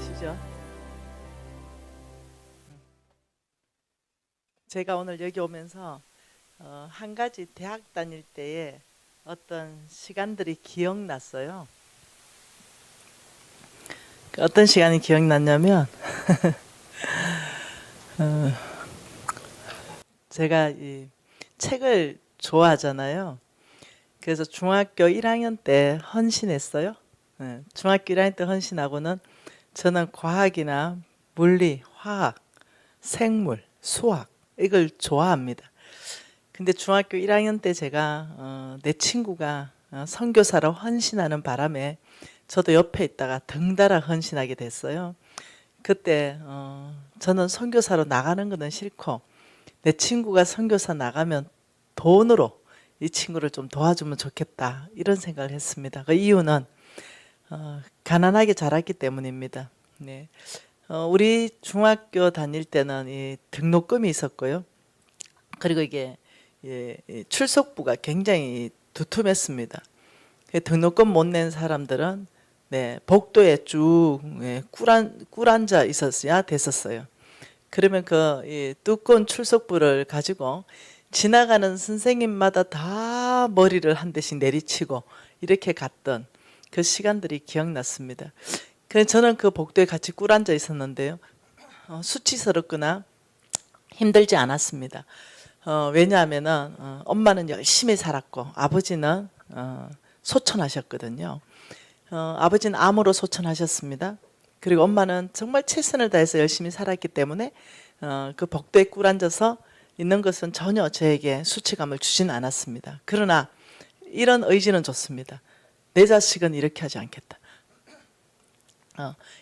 계시죠? 제가 오늘 여기 오면서 한 가지 대학 다닐 때에 어떤 시간들이 기억났어요. 어떤 시간이 기억났냐면 제가 이 책을 좋아하잖아요. 그래서 중학교 1학년 때 헌신했어요. 중학교 1학년 때 헌신하고는 저는 과학이나 물리, 화학, 생물, 수학 이걸 좋아합니다. 근데 중학교 1학년 때 제가 내 친구가 선교사로 헌신하는 바람에 저도 옆에 있다가 덩달아 헌신하게 됐어요. 그때 저는 선교사로 나가는 거는 싫고 내 친구가 선교사 나가면 돈으로 이 친구를 좀 도와주면 좋겠다 이런 생각을 했습니다. 그 이유는 가난하게 자랐기 때문입니다. 네. 우리 중학교 다닐 때는 이 등록금이 있었고요. 그리고 이게 이 출석부가 굉장히 두툼했습니다. 등록금 못 낸 사람들은 복도에 쭉 꿀 앉아 있었어야 됐었어요. 그러면 그 두꺼운 출석부를 가지고 지나가는 선생님마다 다 머리를 한 대씩 내리치고 이렇게 갔던 그 시간들이 기억났습니다. 그래서 저는 그 복도에 같이 꿀 앉아 있었는데요. 수치스럽거나 힘들지 않았습니다. 왜냐하면은 엄마는 열심히 살았고 아버지는 소천하셨거든요. 아버지는 암으로 소천하셨습니다. 그리고 엄마는 정말 최선을 다해서 열심히 살았기 때문에 그 복도에 꿀 앉아서 있는 것은 전혀 저에게 수치감을 주지는 않았습니다. 그러나 이런 의지는 좋습니다. 내 자식은 이렇게 하지 않겠다.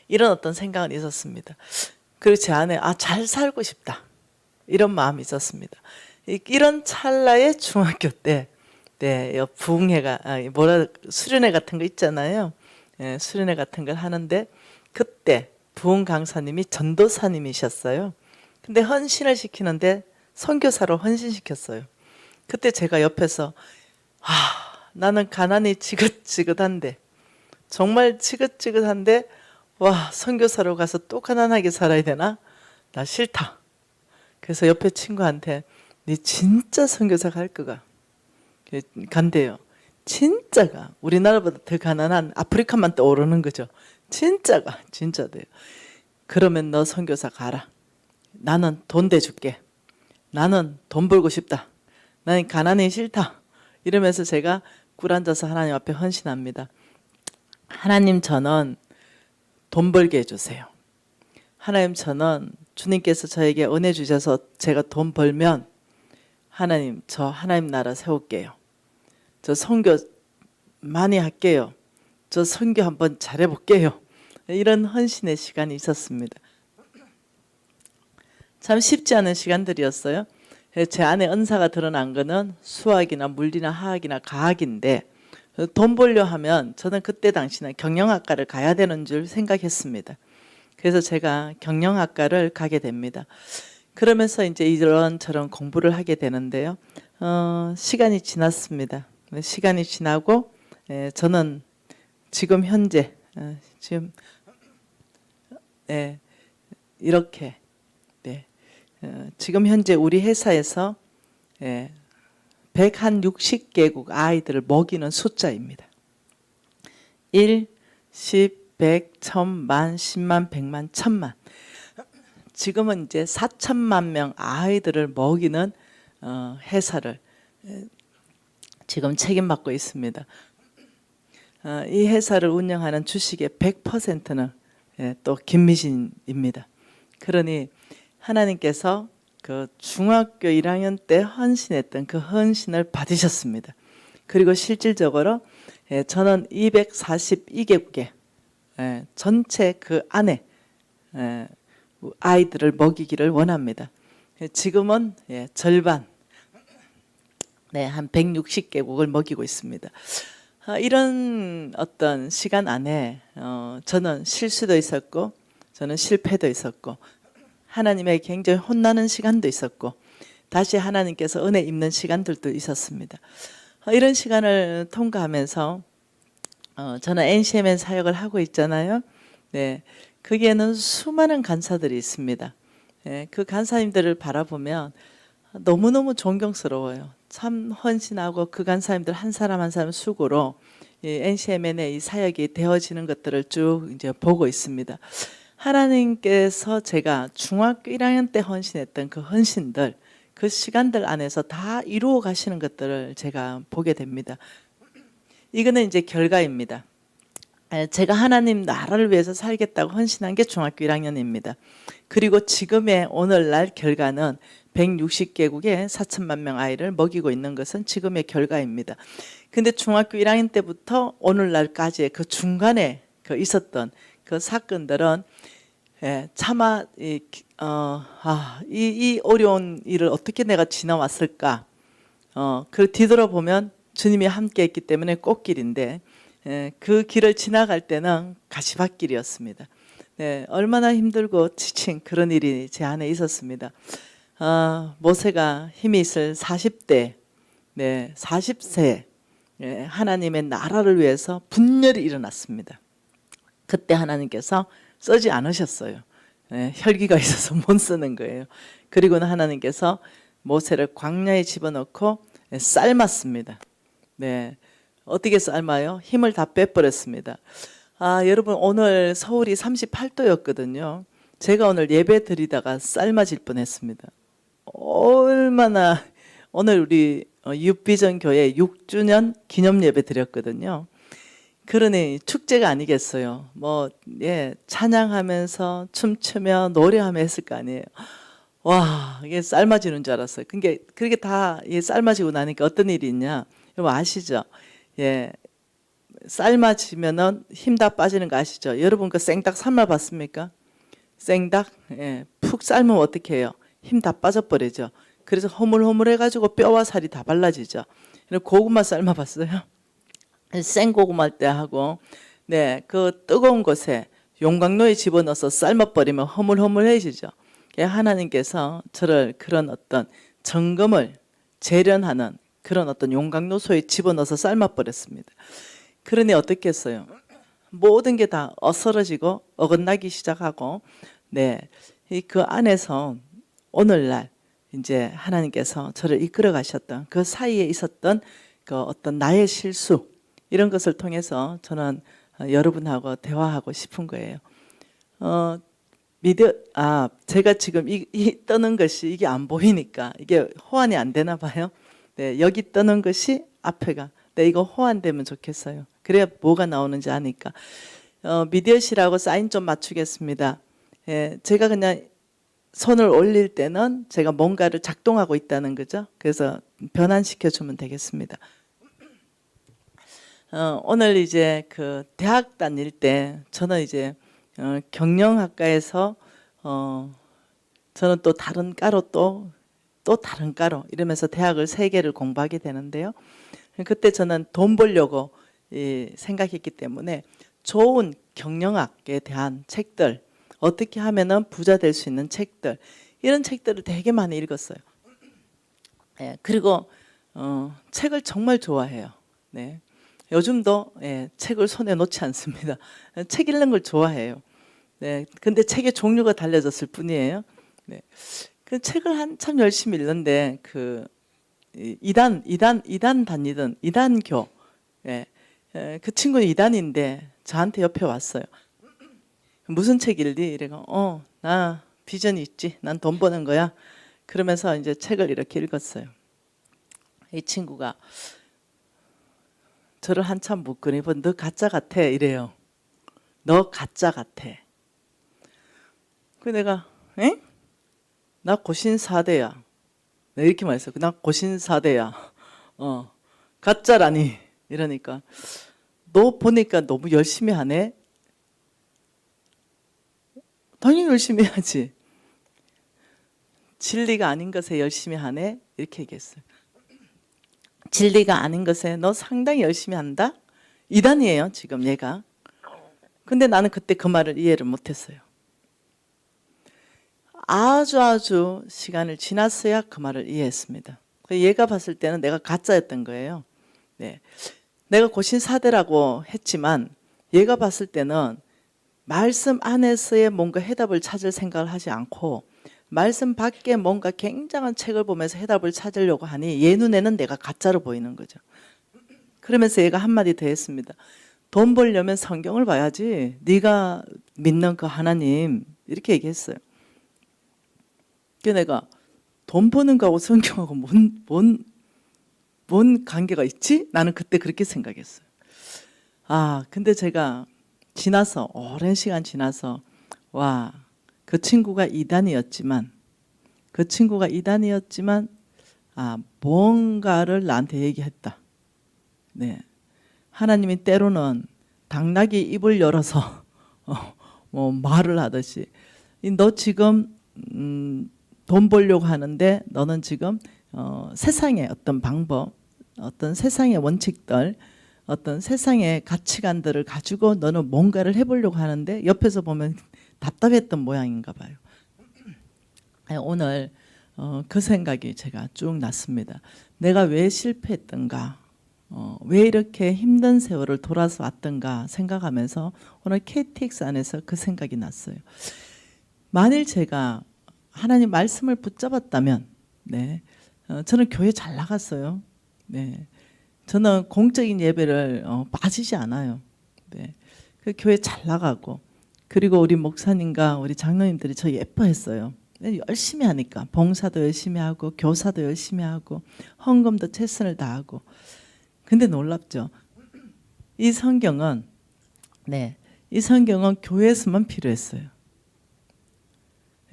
이런 어떤 생각은 있었습니다. 그리고 제 안에 잘 살고 싶다 이런 마음이 있었습니다. 이런 찰나에 중학교 때 부흥회가 수련회 같은 거 있잖아요. 수련회 같은 걸 하는데 그때 부흥 강사님이 전도사님이셨어요. 근데 헌신을 시키는데 선교사로 헌신시켰어요. 그때 제가 옆에서 나는 가난이 지긋지긋한데 정말 지긋지긋한데 와 선교사로 가서 또 가난하게 살아야 되나? 나 싫다. 그래서 옆에 친구한테 니 진짜 선교사 갈 거가? 간대요. 진짜가 우리나라보다 더 가난한 아프리카만 떠오르는 거죠. 진짜가 진짜 돼요. 그러면 너 선교사 가라. 나는 돈 대줄게. 나는 돈 벌고 싶다. 나는 가난이 싫다. 이러면서 제가 꿀 앉아서 하나님 앞에 헌신합니다. 하나님 저는 돈 벌게 해주세요. 하나님 저는 주님께서 저에게 은혜 주셔서 제가 돈 벌면 하나님 저 하나님 나라 세울게요. 저 선교 많이 할게요. 저 선교 한번 잘해볼게요. 이런 헌신의 시간이 있었습니다. 참 쉽지 않은 시간들이었어요. 제 안에 은사가 드러난 거는 수학이나 물리나 화학이나 과학인데 돈 벌려 하면 저는 그때 당시는 경영학과를 가야 되는 줄 생각했습니다. 그래서 제가 경영학과를 가게 됩니다. 그러면서 이제 이런저런 공부를 하게 되는데요. 시간이 지났습니다. 시간이 지나고 저는 지금 현재 이렇게 지금 현재 우리 회사에서 160개국 아이들을 먹이는 숫자입니다. 1, 10, 100, 1000만, 10만, 100만, 1000만. 지금은 이제 4천만 명 아이들을 먹이는 회사를 지금 책임맡고 있습니다. 이 회사를 운영하는 주식의 100%는 또 김미진입니다. 그러니 하나님께서 그 중학교 1학년 때 헌신했던 그 헌신을 받으셨습니다. 그리고 실질적으로 저는 242개국의 전체 그 안에 아이들을 먹이기를 원합니다. 지금은 절반 한 160개국을 먹이고 있습니다. 이런 어떤 시간 안에 저는 실수도 있었고 저는 실패도 있었고 하나님에게 굉장히 혼나는 시간도 있었고 다시 하나님께서 은혜 입는 시간들도 있었습니다. 이런 시간을 통과하면서 저는 NCMN 사역을 하고 있잖아요. 거기에는 수많은 간사들이 있습니다. 예, 그 간사님들을 바라보면 너무너무 존경스러워요. 참 헌신하고 그 간사님들 한 사람 한 사람 수고로 이 NCMN의 이 사역이 되어지는 것들을 쭉 이제 보고 있습니다. 하나님께서 제가 중학교 1학년 때 헌신했던 그 헌신들, 그 시간들 안에서 다 이루어 가시는 것들을 제가 보게 됩니다. 이거는 이제 결과입니다. 제가 하나님 나라를 위해서 살겠다고 헌신한 게 중학교 1학년입니다. 그리고 지금의 오늘날 결과는 160개국의 4천만 명 아이를 먹이고 있는 것은 지금의 결과입니다. 근데 중학교 1학년 때부터 오늘날까지의 그 중간에 그 있었던 그 사건들은 차마 이 어려운 일을 어떻게 내가 지나왔을까? 그 뒤돌아보면 주님이 함께했기 때문에 꽃길인데 그 길을 지나갈 때는 가시밭길이었습니다. 네, 얼마나 힘들고 지친 그런 일이 제 안에 있었습니다. 모세가 힘이 있을 40대, 40세 하나님의 나라를 위해서 분열이 일어났습니다. 그때 하나님께서 쓰지 않으셨어요. 혈기가 있어서 못 쓰는 거예요. 그리고는 하나님께서 모세를 광야에 집어넣고 삶았습니다. 네, 어떻게 삶아요? 힘을 다 빼버렸습니다. 여러분 오늘 서울이 38도였거든요. 제가 오늘 예배 드리다가 삶아질 뻔했습니다. 얼마나 오늘 우리 유비전 교회 6주년 기념 예배 드렸거든요. 그러니 축제가 아니겠어요. 찬양하면서 춤추며 노래하며 했을 거 아니에요. 와, 이게 삶아지는 줄 알았어요. 그게 다 삶아지고 나니까 어떤 일이 있냐? 여러분 아시죠? 삶아지면은 힘 다 빠지는 거 아시죠? 여러분 그 생닭 삶아 봤습니까? 생닭? 푹 삶으면 어떻게 해요? 힘 다 빠져버리죠. 그래서 허물허물해가지고 뼈와 살이 다 발라지죠. 고구마 삶아 봤어요? 생고구마 때 하고, 그 뜨거운 곳에 용광로에 집어넣어서 삶아버리면 허물허물해지죠. 하나님께서 저를 그런 어떤 정금을 재련하는 그런 어떤 용광로소에 집어넣어서 삶아버렸습니다. 그러니 어떻겠어요? 모든 게 다 어스러지고 어긋나기 시작하고, 그 안에서 오늘날 이제 하나님께서 저를 이끌어 가셨던 그 사이에 있었던 그 어떤 나의 실수 이런 것을 통해서 저는 여러분하고 대화하고 싶은 거예요. 제가 지금 이 떠는 것이 이게 안 보이니까 이게 호환이 안 되나 봐요. 여기 떠는 것이 앞에가. 이거 호환되면 좋겠어요. 그래야 뭐가 나오는지 아니까. 미디어시라고 사인 좀 맞추겠습니다. 제가 그냥 손을 올릴 때는 제가 뭔가를 작동하고 있다는 거죠. 그래서 변환시켜 주면 되겠습니다. 오늘 이제 그 대학 다닐 때 저는 이제 경영학과에서 저는 또 다른 과로 또 다른 과로 이러면서 대학을 3개를 공부하게 되는데요. 그때 저는 돈 벌려고 생각했기 때문에 좋은 경영학에 대한 책들, 어떻게 하면은 부자 될 수 있는 책들, 이런 책들을 되게 많이 읽었어요. 그리고 책을 정말 좋아해요. 요즘도 책을 손에 놓지 않습니다. 책 읽는 걸 좋아해요. 근데 책의 종류가 달라졌을 뿐이에요. 그 책을 한참 열심히 읽는데 그 이단 다니던 이단교, 그 친구는 이단인데 저한테 옆에 왔어요. 무슨 책 읽니? 이래가 나 비전이 있지. 난 돈 버는 거야. 그러면서 이제 책을 이렇게 읽었어요. 이 친구가 저를 한참 묻더니 너 가짜 같아 이래요. 너 가짜 같아. 그 내가 나 고신사대야. 이렇게 말했어요. 나 고신사대야. 가짜라니. 이러니까 너 보니까 너무 열심히 하네. 당연히 열심히 해야지. 진리가 아닌 것에 열심히 하네. 이렇게 얘기했어요. 진리가 아닌 것에 너 상당히 열심히 한다? 이단이에요 지금 얘가. 근데 나는 그때 그 말을 이해를 못했어요. 아주 시간을 지났어야 그 말을 이해했습니다. 얘가 봤을 때는 내가 가짜였던 거예요. 내가 고신사대라고 했지만 얘가 봤을 때는 말씀 안에서의 뭔가 해답을 찾을 생각을 하지 않고 말씀 밖에 뭔가 굉장한 책을 보면서 해답을 찾으려고 하니 얘 눈에는 내가 가짜로 보이는 거죠. 그러면서 얘가 한마디 더 했습니다. 돈 벌려면 성경을 봐야지. 네가 믿는 그 하나님. 이렇게 얘기했어요. 그래서 내가 돈 버는 거하고 성경하고 뭔 관계가 있지? 나는 그때 그렇게 생각했어요. 근데 제가 지나서 오랜 시간 지나서 와, 그 친구가 이단이었지만 뭔가를 나한테 얘기했다. 네. 하나님이 때로는 당나귀 입을 열어서 뭐 말을 하듯이 너 지금 돈 벌려고 하는데 너는 지금 세상의 어떤 방법, 어떤 세상의 원칙들, 어떤 세상의 가치관들을 가지고 너는 뭔가를 해보려고 하는데 옆에서 보면 답답했던 모양인가 봐요. 오늘 그 생각이 제가 쭉 났습니다. 내가 왜 실패했던가, 왜 이렇게 힘든 세월을 돌아서 왔던가 생각하면서 오늘 KTX 안에서 그 생각이 났어요. 만일 제가 하나님 말씀을 붙잡았다면, 네, 저는 교회 잘 나갔어요. 네, 저는 공적인 예배를 빠지지 않아요. 네, 그 교회 잘 나가고, 그리고 우리 목사님과 우리 장로님들이 저 예뻐했어요. 열심히 하니까 봉사도 열심히 하고 교사도 열심히 하고 헌금도 최선을 다하고. 근데 놀랍죠. 이 성경은 교회에서만 필요했어요.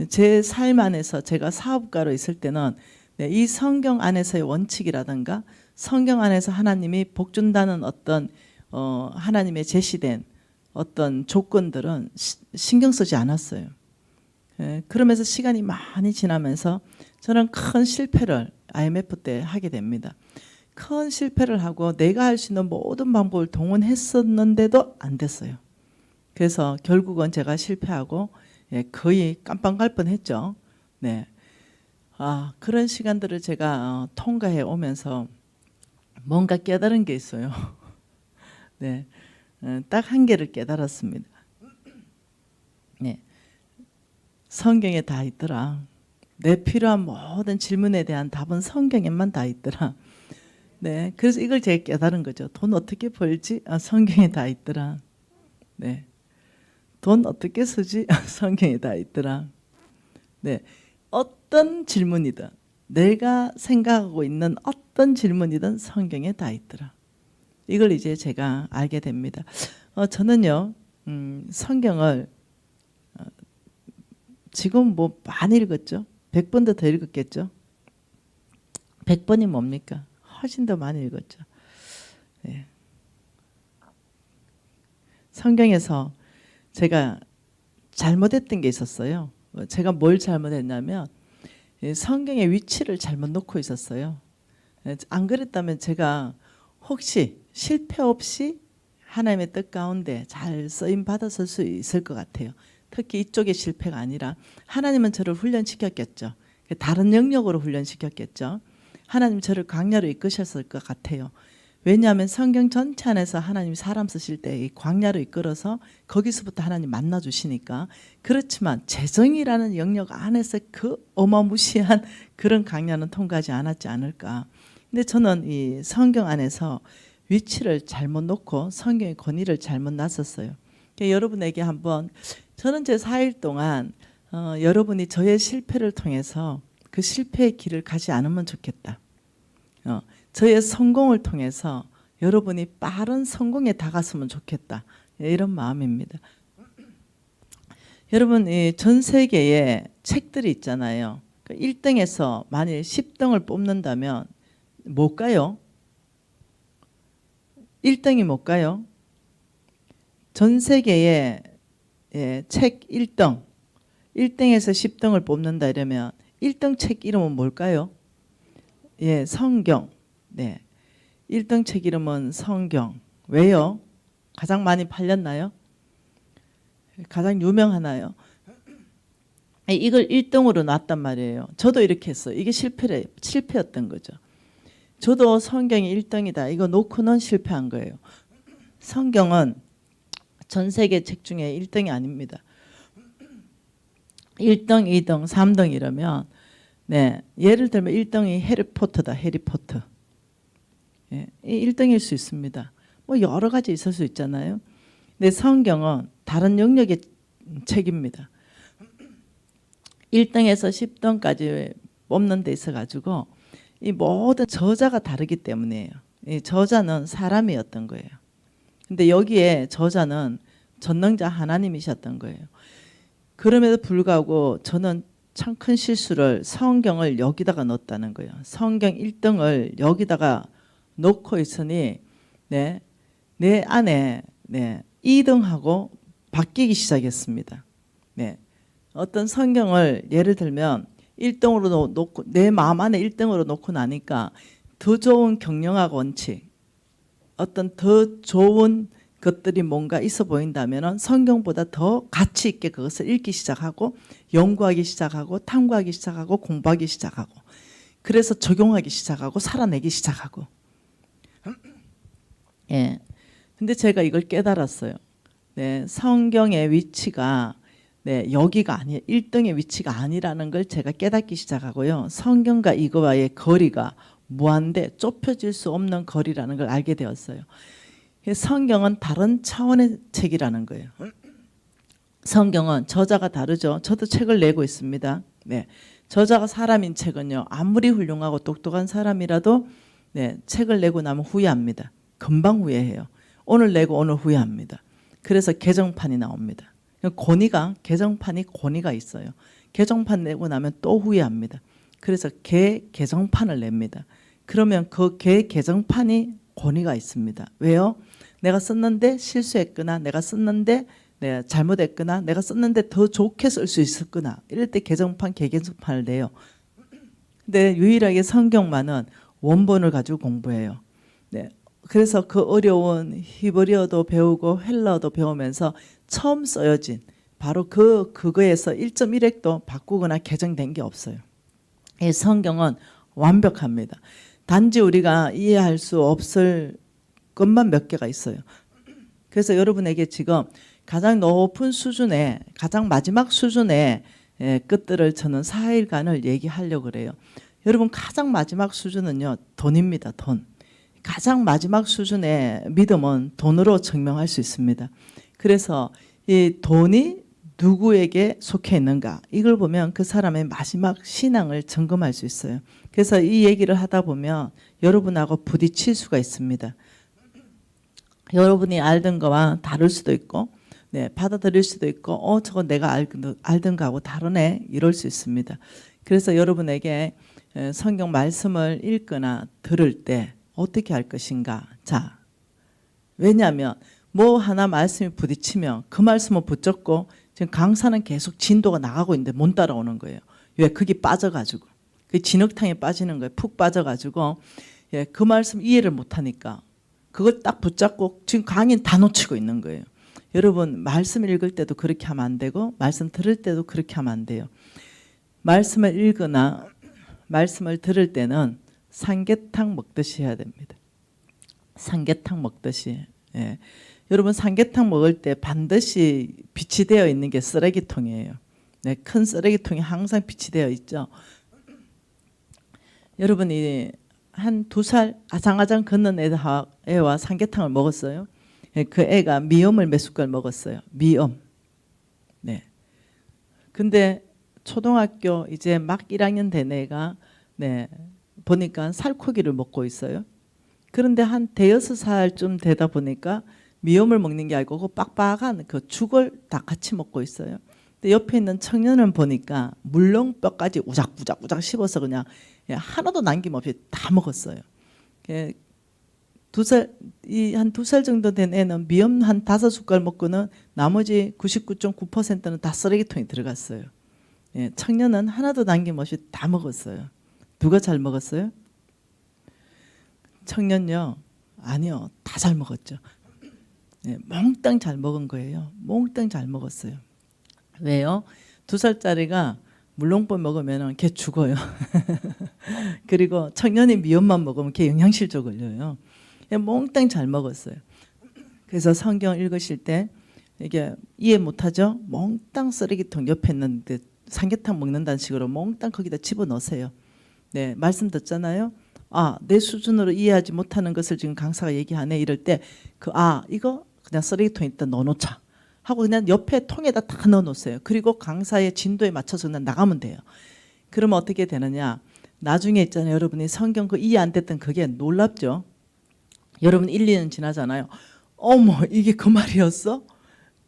제 삶 안에서 제가 사업가로 있을 때는 이 성경 안에서의 원칙이라든가 성경 안에서 하나님이 복 준다는 어떤 하나님의 제시된 어떤 조건들은 신경 쓰지 않았어요. 그러면서 시간이 많이 지나면서 저는 큰 실패를 IMF 때 하게 됩니다. 큰 실패를 하고 내가 할 수 있는 모든 방법을 동원했었는데도 안 됐어요. 그래서 결국은 제가 실패하고 거의 깜빵 갈 뻔했죠. 네. 그런 시간들을 제가 통과해 오면서 뭔가 깨달은 게 있어요. 네. 딱 한 개를 깨달았습니다. 네. 성경에 다 있더라. 내 필요한 모든 질문에 대한 답은 성경에만 다 있더라. 네, 그래서 이걸 제가 깨달은 거죠. 돈 어떻게 벌지? 성경에 다 있더라. 네, 돈 어떻게 쓰지? 성경에 다 있더라. 네, 어떤 질문이든 내가 생각하고 있는 어떤 질문이든 성경에 다 있더라. 이걸 이제 제가 알게 됩니다. 저는요, 성경을 지금 뭐 많이 읽었죠? 100번도 더 읽었겠죠? 100번이 뭡니까? 훨씬 더 많이 읽었죠. 네. 성경에서 제가 잘못했던 게 있었어요. 제가 뭘 잘못했냐면 성경의 위치를 잘못 놓고 있었어요. 안 그랬다면 제가 혹시 실패 없이 하나님의 뜻 가운데 잘 쓰임 받았을 수 있을 것 같아요. 특히 이쪽의 실패가 아니라 하나님은 저를 훈련시켰겠죠. 다른 영역으로 훈련시켰겠죠. 하나님 저를 광야로 이끄셨을 것 같아요. 왜냐하면 성경 전체 안에서 하나님 사람 쓰실 때 이 광야로 이끌어서 거기서부터 하나님 만나주시니까. 그렇지만 재정이라는 영역 안에서 그 어마무시한 그런 광야는 통과하지 않았지 않을까. 근데 저는 이 성경 안에서 위치를 잘못 놓고 성경의 권위를 잘못 놨었어요. 그러니까 여러분에게 한번 저는 제 4일 동안 여러분이 저의 실패를 통해서 그 실패의 길을 가지 않으면 좋겠다. 저의 성공을 통해서 여러분이 빠른 성공에 다가섰으면 좋겠다. 이런 마음입니다. 여러분, 전 세계에 책들이 있잖아요. 1등에서 만일 10등을 뽑는다면 뭘까요? 1등이 뭘까요? 전 세계에 책 1등, 1등에서 10등을 뽑는다 이러면 1등 책 이름은 뭘까요? 성경. 네, 1등 책 이름은 성경. 왜요? 가장 많이 팔렸나요? 가장 유명하나요? 이걸 1등으로 놨단 말이에요. 저도 이렇게 했어요. 이게 실패였던 거죠. 저도 성경이 1등이다. 이거 놓고는 실패한 거예요. 성경은 전 세계 책 중에 1등이 아닙니다. 1등, 2등, 3등 이러면 네, 예를 들면 1등이 해리포터다. 해리포터. 예, 1등일 수 있습니다. 뭐 여러 가지 있을 수 있잖아요. 근데 성경은 다른 영역의 책입니다. 1등에서 10등까지 뽑는 데 있어 가지고 이 모든 저자가 다르기 때문이에요. 이 저자는 사람이었던 거예요. 근데 여기에 저자는 전능자 하나님이셨던 거예요. 그럼에도 불구하고 저는 참 큰 실수를 성경을 여기다가 넣었다는 거예요. 성경 1등을 여기다가 놓고 있으니 네, 내 안에 네, 2등하고 바뀌기 시작했습니다. 네, 어떤 성경을 예를 들면 1등으로 놓고 내 마음 안에 1등으로 놓고 나니까 더 좋은 경영학 원칙, 어떤 더 좋은 것들이 뭔가 있어 보인다면 성경보다 더 가치 있게 그것을 읽기 시작하고 연구하기 시작하고 탐구하기 시작하고 공부하기 시작하고 그래서 적용하기 시작하고 살아내기 시작하고 예. 근데 제가 이걸 깨달았어요. 네, 성경의 위치가 네, 여기가 아니 1등의 위치가 아니라는 걸 제가 깨닫기 시작하고요. 성경과 이거와의 거리가 무한대 좁혀질 수 없는 거리라는 걸 알게 되었어요. 성경은 다른 차원의 책이라는 거예요. 성경은 저자가 다르죠. 저도 책을 내고 있습니다. 네, 저자가 사람인 책은요. 아무리 훌륭하고 똑똑한 사람이라도 네, 책을 내고 나면 후회합니다. 금방 후회해요. 오늘 내고 오늘 후회합니다. 그래서 개정판이 나옵니다. 개정판이 권위가 있어요. 개정판 내고 나면 또 후회합니다. 그래서 개정판을 냅니다. 그러면 그 개정판이 권위가 있습니다. 왜요? 내가 썼는데 실수했거나 내가 썼는데 내가 잘못했거나 내가 썼는데 더 좋게 쓸 수 있었거나 이럴 때 개개정판을 내요. 근데 유일하게 성경만은 원본을 가지고 공부해요. 네. 그래서 그 어려운 히브리어도 배우고 헬라어도 배우면서 처음 쓰여진 바로 그거에서 1.1획도 바꾸거나 개정된 게 없어요. 이 성경은 완벽합니다. 단지 우리가 이해할 수 없을 것만 몇 개가 있어요. 그래서 여러분에게 지금 가장 높은 수준의 가장 마지막 수준의 것들을 저는 4일간을 얘기하려고 그래요. 여러분 가장 마지막 수준은요 돈입니다. 돈. 가장 마지막 수준의 믿음은 돈으로 증명할 수 있습니다. 그래서 이 돈이 누구에게 속해 있는가 이걸 보면 그 사람의 마지막 신앙을 점검할 수 있어요. 그래서 이 얘기를 하다 보면 여러분하고 부딪힐 수가 있습니다. 여러분이 알던 거와 다를 수도 있고 네, 받아들일 수도 있고 저거 내가 알던 거하고 다르네 이럴 수 있습니다. 그래서 여러분에게 성경 말씀을 읽거나 들을 때 어떻게 할 것인가. 자, 왜냐하면 뭐 하나 말씀이 부딪히면 그 말씀을 붙잡고 지금 강사는 계속 진도가 나가고 있는데 못 따라오는 거예요. 왜? 그게 빠져가지고 그 진흙탕에 빠지는 거예요. 푹 빠져가지고 예, 그 말씀 이해를 못하니까 그걸 딱 붙잡고 지금 강의는 다 놓치고 있는 거예요. 여러분 말씀 읽을 때도 그렇게 하면 안 되고 말씀 들을 때도 그렇게 하면 안 돼요. 말씀을 읽거나 말씀을 들을 때는 삼계탕 먹듯이 해야 됩니다. 삼계탕 먹듯이. 예. 여러분 삼계탕 먹을 때 반드시 빛이 되어 있는 게 쓰레기통이에요. 네, 큰 쓰레기통이 항상 빛이 되어 있죠. 여러분이 한 2살 아장아장 걷는 애와 삼계탕을 먹었어요. 예, 그 애가 미음을 몇 숟갈 먹었어요. 미음. 네. 근데 초등학교 이제 막 1학년 된 애가 네, 보니까 살코기를 먹고 있어요. 그런데 한 대여섯 살쯤 되다 보니까 미음을 먹는 게 아니고 그 빡빡한 그 죽을 다 같이 먹고 있어요. 근데 옆에 있는 청년을 보니까 물렁뼈까지 우작우작 씹어서 그냥 하나도 남김없이 다 먹었어요. 한 2살 정도 된 애는 미음 한 5숟갈 먹고는 나머지 99.9%는 다 쓰레기통에 들어갔어요. 예, 청년은 하나도 남김없이 다 먹었어요. 누가 잘 먹었어요? 청년요? 아니요. 다 잘 먹었죠. 예, 몽땅 잘 먹은 거예요. 몽땅 잘 먹었어요. 왜요? 2살짜리가 물렁밥 먹으면 걔 죽어요. 그리고 청년이 미음만 먹으면 걔 영양실조 걸려요. 몽땅 잘 먹었어요. 그래서 성경 읽으실 때 이게 이해 못하죠? 몽땅 쓰레기통 옆에 있는데 삼계탕 먹는다는 식으로 몽땅 거기다 집어넣으세요. 네, 말씀 듣잖아요. 아, 내 수준으로 이해하지 못하는 것을 지금 강사가 얘기하네. 이럴 때 이거 그냥 쓰레기통에 일단 넣어놓자 하고 그냥 옆에 통에다 다 넣어놓으세요. 그리고 강사의 진도에 맞춰서 그냥 나가면 돼요. 그러면 어떻게 되느냐? 나중에 있잖아요. 여러분이 성경 그 이해 안 됐던 그게 놀랍죠? 여러분 1, 2년 지나잖아요. 어머, 이게 그 말이었어?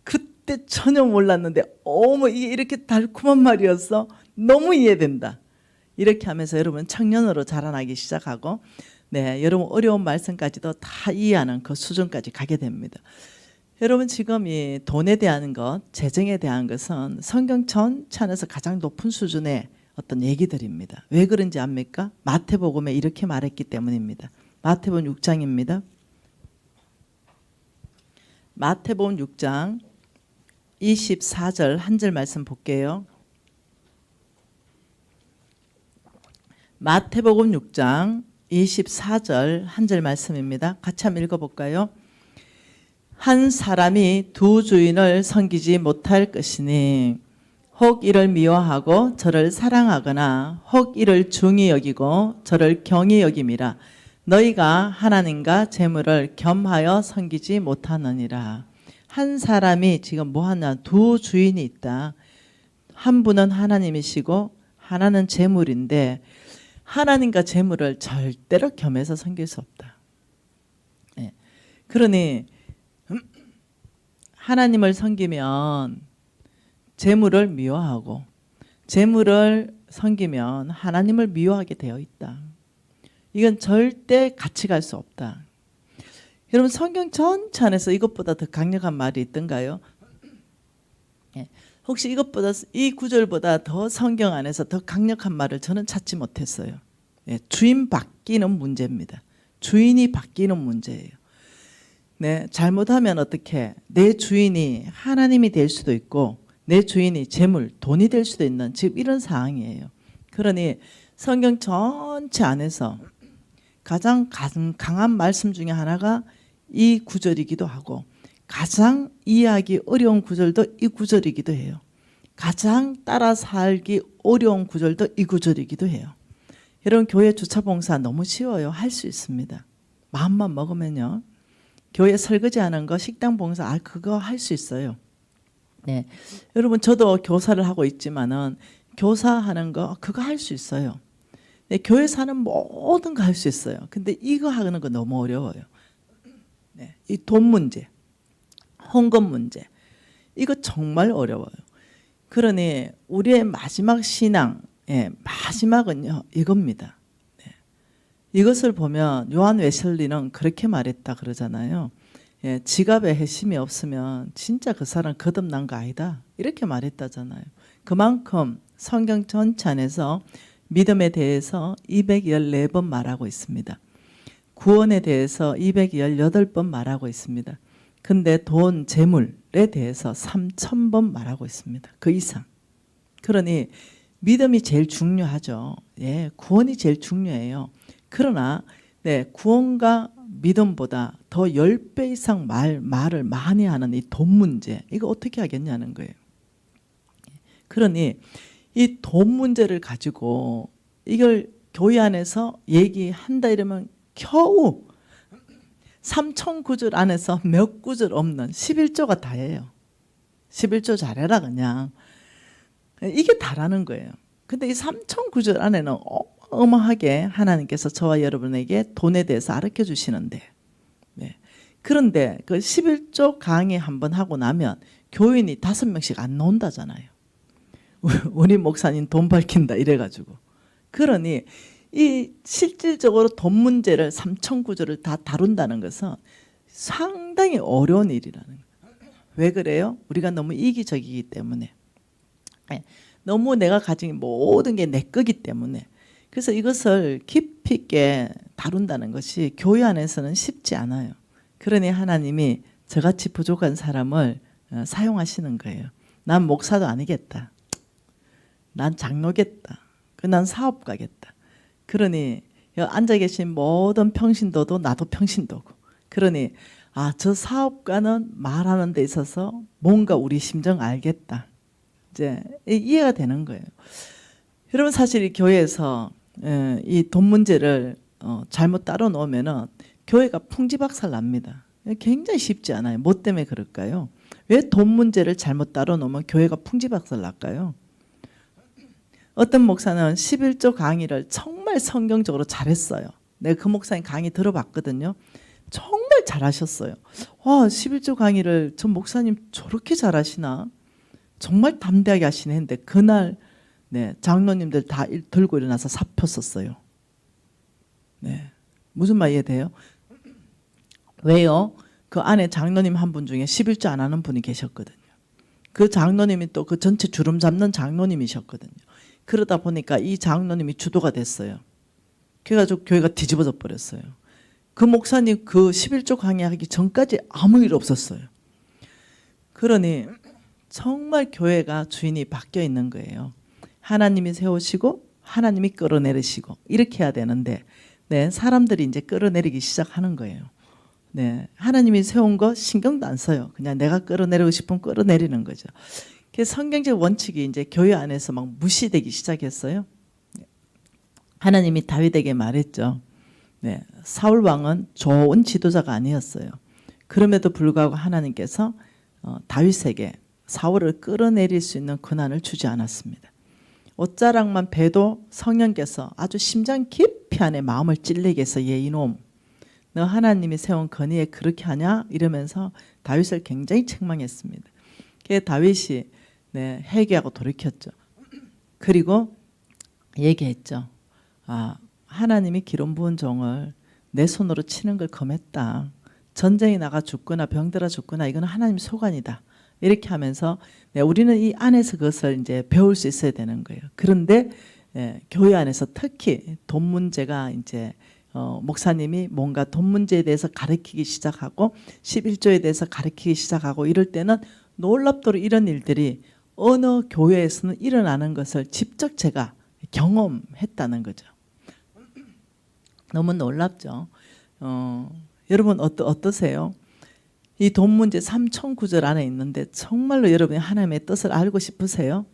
그때 전혀 몰랐는데 어머, 이게 이렇게 달콤한 말이었어? 너무 이해된다. 이렇게 하면서 여러분 청년으로 자라나기 시작하고, 네, 여러분 어려운 말씀까지도 다 이해하는 그 수준까지 가게 됩니다. 여러분 지금 이 돈에 대한 것, 재정에 대한 것은 성경 전체 안에서 가장 높은 수준의 어떤 얘기들입니다. 왜 그런지 압니까? 마태복음에 이렇게 말했기 때문입니다. 마태복음 6장입니다. 마태복음 6장 24절 한 절 말씀 볼게요. 마태복음 6장 24절 한 절 말씀입니다. 같이 한번 읽어볼까요? 한 사람이 두 주인을 섬기지 못할 것이니 혹 이를 미워하고 저를 사랑하거나 혹 이를 중히 여기고 저를 경히 여김이라. 너희가 하나님과 재물을 겸하여 섬기지 못하느니라. 한 사람이 지금 뭐 하나? 두 주인이 있다. 한 분은 하나님이시고 하나는 재물인데 하나님과 재물을 절대로 겸해서 섬길 수 없다. 네. 그러니 하나님을 섬기면 재물을 미워하고 재물을 섬기면 하나님을 미워하게 되어 있다. 이건 절대 같이 갈 수 없다. 여러분 성경 전체 안에서 이것보다 더 강력한 말이 있던가요? 네. 혹시 이것보다 이 구절보다 더 성경 안에서 더 강력한 말을 저는 찾지 못했어요. 네, 주인 바뀌는 문제입니다. 주인이 바뀌는 문제예요. 네, 잘못하면 어떻게 내 주인이 하나님이 될 수도 있고 내 주인이 재물, 돈이 될 수도 있는 지금 이런 상황이에요. 그러니 성경 전체 안에서 가장 강한 말씀 중에 하나가 이 구절이기도 하고 가장 이해하기 어려운 구절도 이 구절이기도 해요. 가장 따라 살기 어려운 구절도 이 구절이기도 해요. 여러분 교회 주차 봉사 너무 쉬워요. 할 수 있습니다. 마음만 먹으면요. 교회 설거지하는 거, 식당 봉사 그거 할 수 있어요. 네, 여러분 저도 교사를 하고 있지만은 교사하는 거 그거 할 수 있어요. 네, 교회에서 하는 모든 거 할 수 있어요. 근데 이거 하는 거 너무 어려워요. 네, 이 돈 문제, 헌금 문제 이거 정말 어려워요. 그러니 우리의 마지막 신앙, 마지막은요 이겁니다. 네. 이것을 보면 요한 웨슬리는 그렇게 말했다 그러잖아요. 지갑에 핵심이 없으면 진짜 그 사람 거듭난 거 아니다 이렇게 말했다잖아요. 그만큼 성경 전체 안에서 믿음에 대해서 214번 말하고 있습니다. 구원에 대해서 218번 말하고 있습니다. 근데 돈, 재물에 대해서 3000번 말하고 있습니다. 그 이상. 그러니 믿음이 제일 중요하죠. 구원이 제일 중요해요. 그러나 구원과 믿음보다 더 10배 이상 말을 많이 하는 이 돈 문제, 이거 어떻게 하겠냐는 거예요. 그러니 이 돈 문제를 가지고 이걸 교회 안에서 얘기한다 이러면 겨우 3,009절 안에서 몇 구절 없는 11조가 다예요. 11조 잘해라 그냥. 이게 다라는 거예요. 근데 이 3,009절 안에는 어마어마하게 하나님께서 저와 여러분에게 돈에 대해서 가르쳐 주시는데, 그런데 그 11조 강의 한번 하고 나면 교인이 5명씩 안 나온다잖아요. 우리 목사님 돈 밝힌다 이래가지고. 그러니 이 실질적으로 돈 문제를 3,009조를 다 다룬다는 것은 상당히 어려운 일이라는 거예요. 왜 그래요? 우리가 너무 이기적이기 때문에. 너무 내가 가진 모든 게 내 거기 때문에. 그래서 이것을 깊이 있게 다룬다는 것이 교회 안에서는 쉽지 않아요. 그러니 하나님이 저같이 부족한 사람을 사용하시는 거예요. 난 목사도 아니겠다. 난 장로겠다. 난 사업가겠다. 그러니 앉아 계신 모든 평신도도 나도 평신도고. 그러니 아, 저 사업가는 말하는 데 있어서 뭔가 우리 심정 알겠다. 이제 이해가 되는 거예요. 여러분 사실 이 교회에서 이 돈 문제를 잘못 따로 놓으면은 교회가 풍지박살 납니다. 굉장히 쉽지 않아요. 뭐 때문에 그럴까요? 왜 돈 문제를 잘못 따로 놓으면 교회가 풍지박살 날까요? 어떤 목사는 11조 강의를 정말 성경적으로 잘했어요. 내가 그 목사님 강의 들어봤거든요. 정말 잘하셨어요. 와, 11조 강의를 저 목사님 저렇게 잘하시나? 정말 담대하게 하시네 했는데 그날 네, 장로님들 다 들고 일어나서 사표 썼어요. 네, 무슨 말 이해돼요? 왜요? 그 안에 장로님 한 분 중에 11조 안 하는 분이 계셨거든요. 그 장로님이 또 그 전체 주름 잡는 장로님이셨거든요. 그러다 보니까 이 장로님이 주도가 됐어요. 그래가지고 교회가 뒤집어져 버렸어요. 그 목사님 그 11조 강의하기 전까지 아무 일 없었어요. 그러니 정말 교회가 주인이 바뀌어 있는 거예요. 하나님이 세우시고 하나님이 끌어내리시고 이렇게 해야 되는데 네, 사람들이 이제 끌어내리기 시작하는 거예요. 네, 하나님이 세운 거 신경도 안 써요. 그냥 내가 끌어내리고 싶으면 끌어내리는 거죠. 그래서 성경적 원칙이 이제 교회 안에서 막 무시되기 시작했어요. 하나님이 다윗에게 말했죠. 네, 사울 왕은 좋은 지도자가 아니었어요. 그럼에도 불구하고 하나님께서 다윗에게 사울을 끌어내릴 수 있는 권한을 주지 않았습니다. 옷자락만 베도 성령께서 아주 심장 깊이 안에 마음을 찔리게 해서 얘 이놈 너 하나님이 세운 건의에 그렇게 하냐? 이러면서 다윗을 굉장히 책망했습니다. 그래서 다윗이 네, 회개하고 돌이켰죠. 그리고 얘기했죠. 아, 하나님이 기름 부은 종을 내 손으로 치는 걸 금했다. 전쟁에 나가 죽거나 병들어 죽거나 이건 하나님 소관이다. 이렇게 하면서 네, 우리는 이 안에서 그것을 이제 배울 수 있어야 되는 거예요. 그런데 교회 안에서 특히 돈 문제가 이제 목사님이 뭔가 돈 문제에 대해서 가르치기 시작하고 11조에 대해서 가르치기 시작하고 이럴 때는 놀랍도록 이런 일들이 어느 교회에서는 일어나는 것을 직접 제가 경험했다는 거죠. 너무 놀랍죠. 여러분 어떠세요? 이 돈 문제 3,009절 안에 있는데 정말로 여러분이 하나님의 뜻을 알고 싶으세요?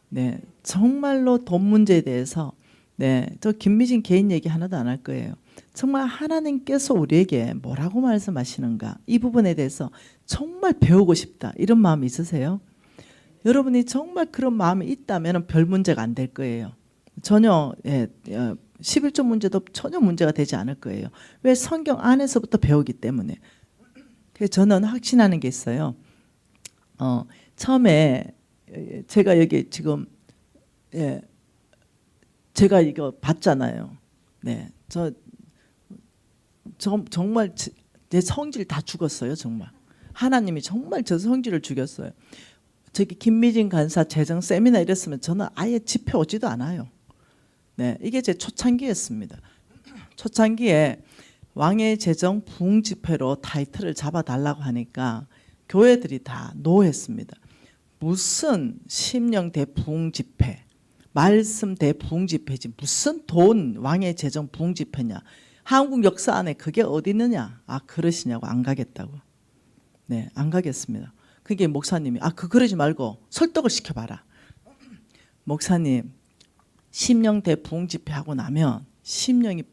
네, 정말로 돈 문제에 대해서 네, 저 김미진 개인 얘기 하나도 안 할 거예요. 정말 하나님께서 우리에게 뭐라고 말씀하시는가 이 부분에 대해서 정말 배우고 싶다 이런 마음이 있으세요? 여러분이 정말 그런 마음이 있다면 별 문제가 안 될 거예요. 전혀 11조 문제도 전혀 문제가 되지 않을 거예요. 왜? 성경 안에서부터 배우기 때문에. 그래서 저는 확신하는 게 있어요. 처음에 제가 여기 지금 제가 이거 봤잖아요. 네, 정말 내 성질 다 죽었어요. 정말 하나님이 정말 저 성질을 죽였어요. 저기 김미진 간사 재정 세미나 이랬으면 저는 아예 집회 오지도 않아요. 네, 이게 제 초창기였습니다. 초창기에 왕의 재정 부흥 집회로 타이틀을 잡아달라고 하니까 교회들이 다 노했습니다. 무슨 심령 대부흥 집회, 말씀 대부흥 집회지 무슨 돈 왕의 재정 부흥 집회냐. 한국 역사 안에 그게 어디 있느냐. 아 그러시냐고 안 가겠다고. 네, 안 가겠습니다. 그게 목사님이 그러지 말고 설득을 시켜봐라. 목사님 심령 대부흥 집회하고 나면 심령이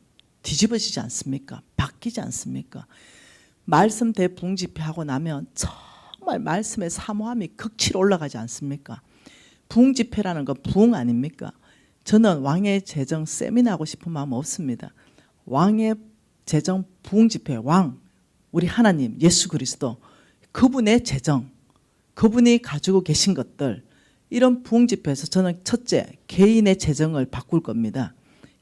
뒤집어지지 않습니까? 바뀌지 않습니까? 말씀 대부흥 집회하고 나면 정말 말씀의 사모함이 극치로 올라가지 않습니까? 부흥 집회라는 건 부흥 아닙니까? 저는 왕의 재정 세미나 하고 싶은 마음 없습니다. 왕의 재정 부흥 집회 왕 우리 하나님 예수 그리스도 그분의 재정 그분이 가지고 계신 것들 이런 부흥 집회에서 저는 첫째 개인의 재정을 바꿀 겁니다.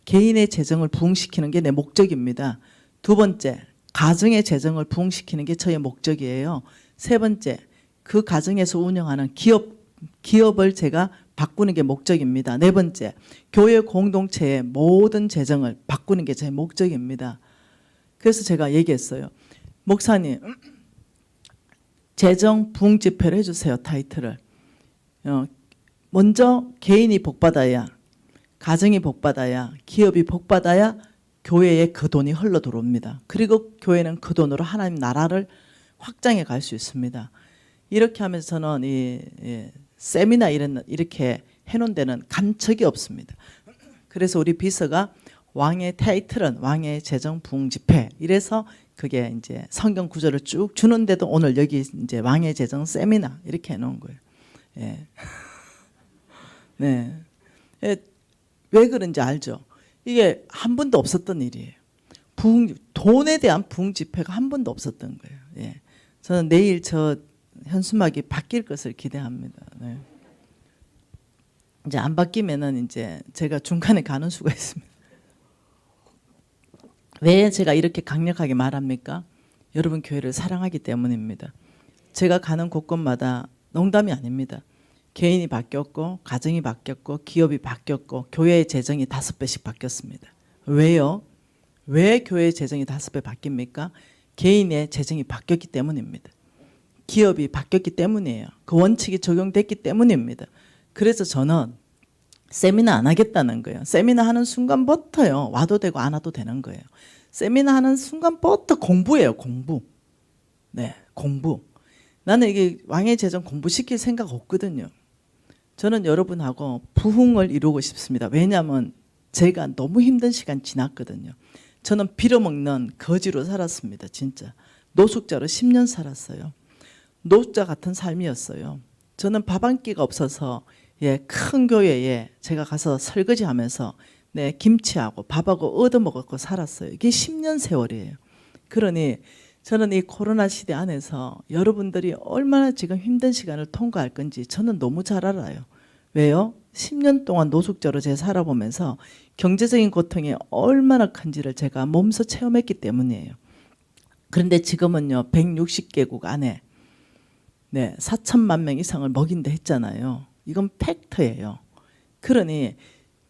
개인의 재정을 부흥시키는 게 내 목적입니다. 두 번째 가정의 재정을 부흥시키는 게 저의 목적이에요. 세 번째 그 가정에서 운영하는 기업을 제가 바꾸는 게 목적입니다. 네 번째 교회 공동체의 모든 재정을 바꾸는 게 제 목적입니다. 그래서 제가 얘기했어요. 목사님 재정 부흥 집회를 해주세요. 타이틀을. 먼저 개인이 복받아야 가정이 복받아야 기업이 복받아야 교회에 그 돈이 흘러 들어옵니다. 그리고 교회는 그 돈으로 하나님 나라를 확장해 갈 수 있습니다. 이렇게 하면서 저는 세미나 이렇게 해놓은 데는 간 적이 없습니다. 그래서 우리 비서가 왕의 타이틀은 왕의 재정 부흥 집회 이래서 그게 이제 성경 구절을 쭉 주는데도 오늘 여기 이제 왕의 재정 세미나 이렇게 해놓은 거예요. 예. 네. 왜 그런지 알죠? 이게 한 번도 없었던 일이에요. 돈에 대한 부흥 집회가 한 번도 없었던 거예요. 예. 저는 내일 저 현수막이 바뀔 것을 기대합니다. 네. 이제 안 바뀌면은 이제 제가 중간에 가는 수가 있습니다. 왜 제가 이렇게 강력하게 말합니까? 여러분 교회를 사랑하기 때문입니다. 제가 가는 곳곳마다 농담이 아닙니다. 개인이 바뀌었고 가정이 바뀌었고 기업이 바뀌었고 교회의 재정이 5배씩 바뀌었습니다. 왜요? 왜 교회의 재정이 5배 바뀝니까? 개인의 재정이 바뀌었기 때문입니다. 기업이 바뀌었기 때문이에요. 그 원칙이 적용됐기 때문입니다. 그래서 저는 세미나 안 하겠다는 거예요. 세미나 하는 순간부터요. 와도 되고 안 와도 되는 거예요. 세미나 하는 순간부터 공부예요. 공부. 네, 공부. 나는 이게 왕의 재정 공부시킬 생각 없거든요. 저는 여러분하고 부흥을 이루고 싶습니다. 왜냐하면 제가 너무 힘든 시간 지났거든요. 저는 빌어먹는 거지로 살았습니다. 진짜. 노숙자로 10년 살았어요. 노숙자 같은 삶이었어요. 저는 밥 한 끼가 없어서 큰 교회에 제가 가서 설거지하면서 김치하고 밥하고 얻어먹었고 살았어요. 이게 10년 세월이에요. 그러니 저는 이 코로나 시대 안에서 여러분들이 얼마나 지금 힘든 시간을 통과할 건지 저는 너무 잘 알아요. 왜요? 10년 동안 노숙자로 제가 살아보면서 경제적인 고통이 얼마나 큰지를 제가 몸소 체험했기 때문이에요. 그런데 지금은요 160개국 안에 4천만 명 이상을 먹인다 했잖아요. 이건 팩트예요. 그러니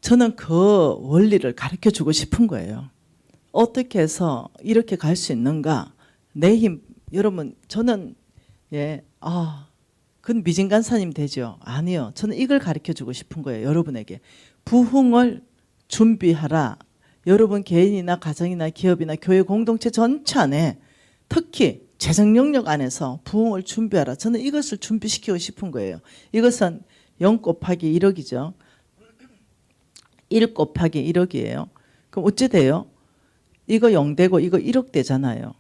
저는 그 원리를 가르쳐 주고 싶은 거예요. 어떻게 해서 이렇게 갈 수 있는가? 내 힘, 여러분 저는 그건 미진간사님 되죠? 아니요. 저는 이걸 가르쳐 주고 싶은 거예요. 여러분에게. 부흥을 준비하라. 여러분 개인이나 가정이나 기업이나 교회 공동체 전체 안에 특히 재정 영역 안에서 부흥을 준비하라. 저는 이것을 준비시키고 싶은 거예요. 이것은 0 곱하기 1억이죠. 1 곱하기 1억이에요. 그럼 어찌 돼요? 이거 0 되고 이거 1억 되잖아요.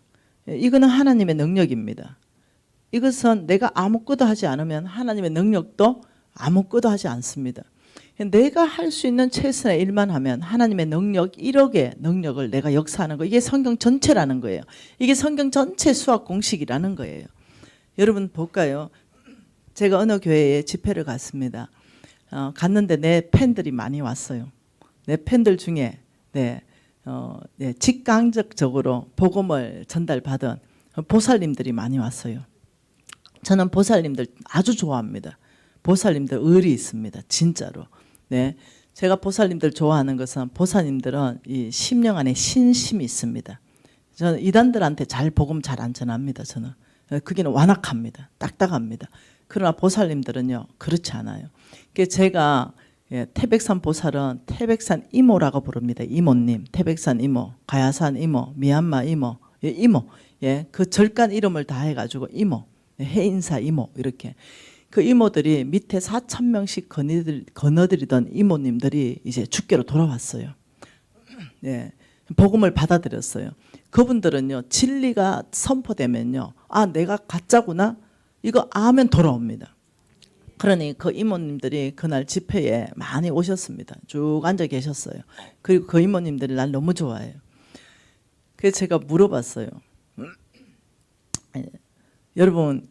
이거는 하나님의 능력입니다. 이것은 내가 아무것도 하지 않으면 하나님의 능력도 아무것도 하지 않습니다. 내가 할 수 있는 최선의 일만 하면 하나님의 능력 1억의 능력을 내가 역사하는 거, 이게 성경 전체라는 거예요. 이게 성경 전체 수학 공식이라는 거예요. 여러분 볼까요? 제가 어느 교회에 집회를 갔습니다. 갔는데 내 팬들이 많이 왔어요. 내 팬들 중에 직간접적으로 복음을 전달받은 보살님들이 많이 왔어요. 저는 보살님들 아주 좋아합니다. 보살님들 의리 있습니다. 진짜로. 제가 보살님들 좋아하는 것은 보살님들은 이 심령 안에 신심이 있습니다. 저는 이단들한테 복음 잘 안 전합니다. 저는 그게는 완악합니다. 딱딱합니다. 그러나 보살님들은요 그렇지 않아요. 제가 태백산 보살은 태백산 이모라고 부릅니다. 이모님, 태백산 이모, 가야산 이모, 미얀마 이모, 이모. 그 절간 이름을 다 해가지고 이모, 해인사 이모 이렇게. 그 이모들이 밑에 4,000명씩 거느드리던 이모님들이 이제 주께로 돌아왔어요. 복음을 받아들였어요. 그분들은요 진리가 선포되면요 내가 가짜구나 이거 아면 돌아옵니다. 그러니 그 이모님들이 그날 집회에 많이 오셨습니다. 쭉 앉아 계셨어요. 그리고 그 이모님들이 날 너무 좋아해요. 그래서 제가 물어봤어요. 여러분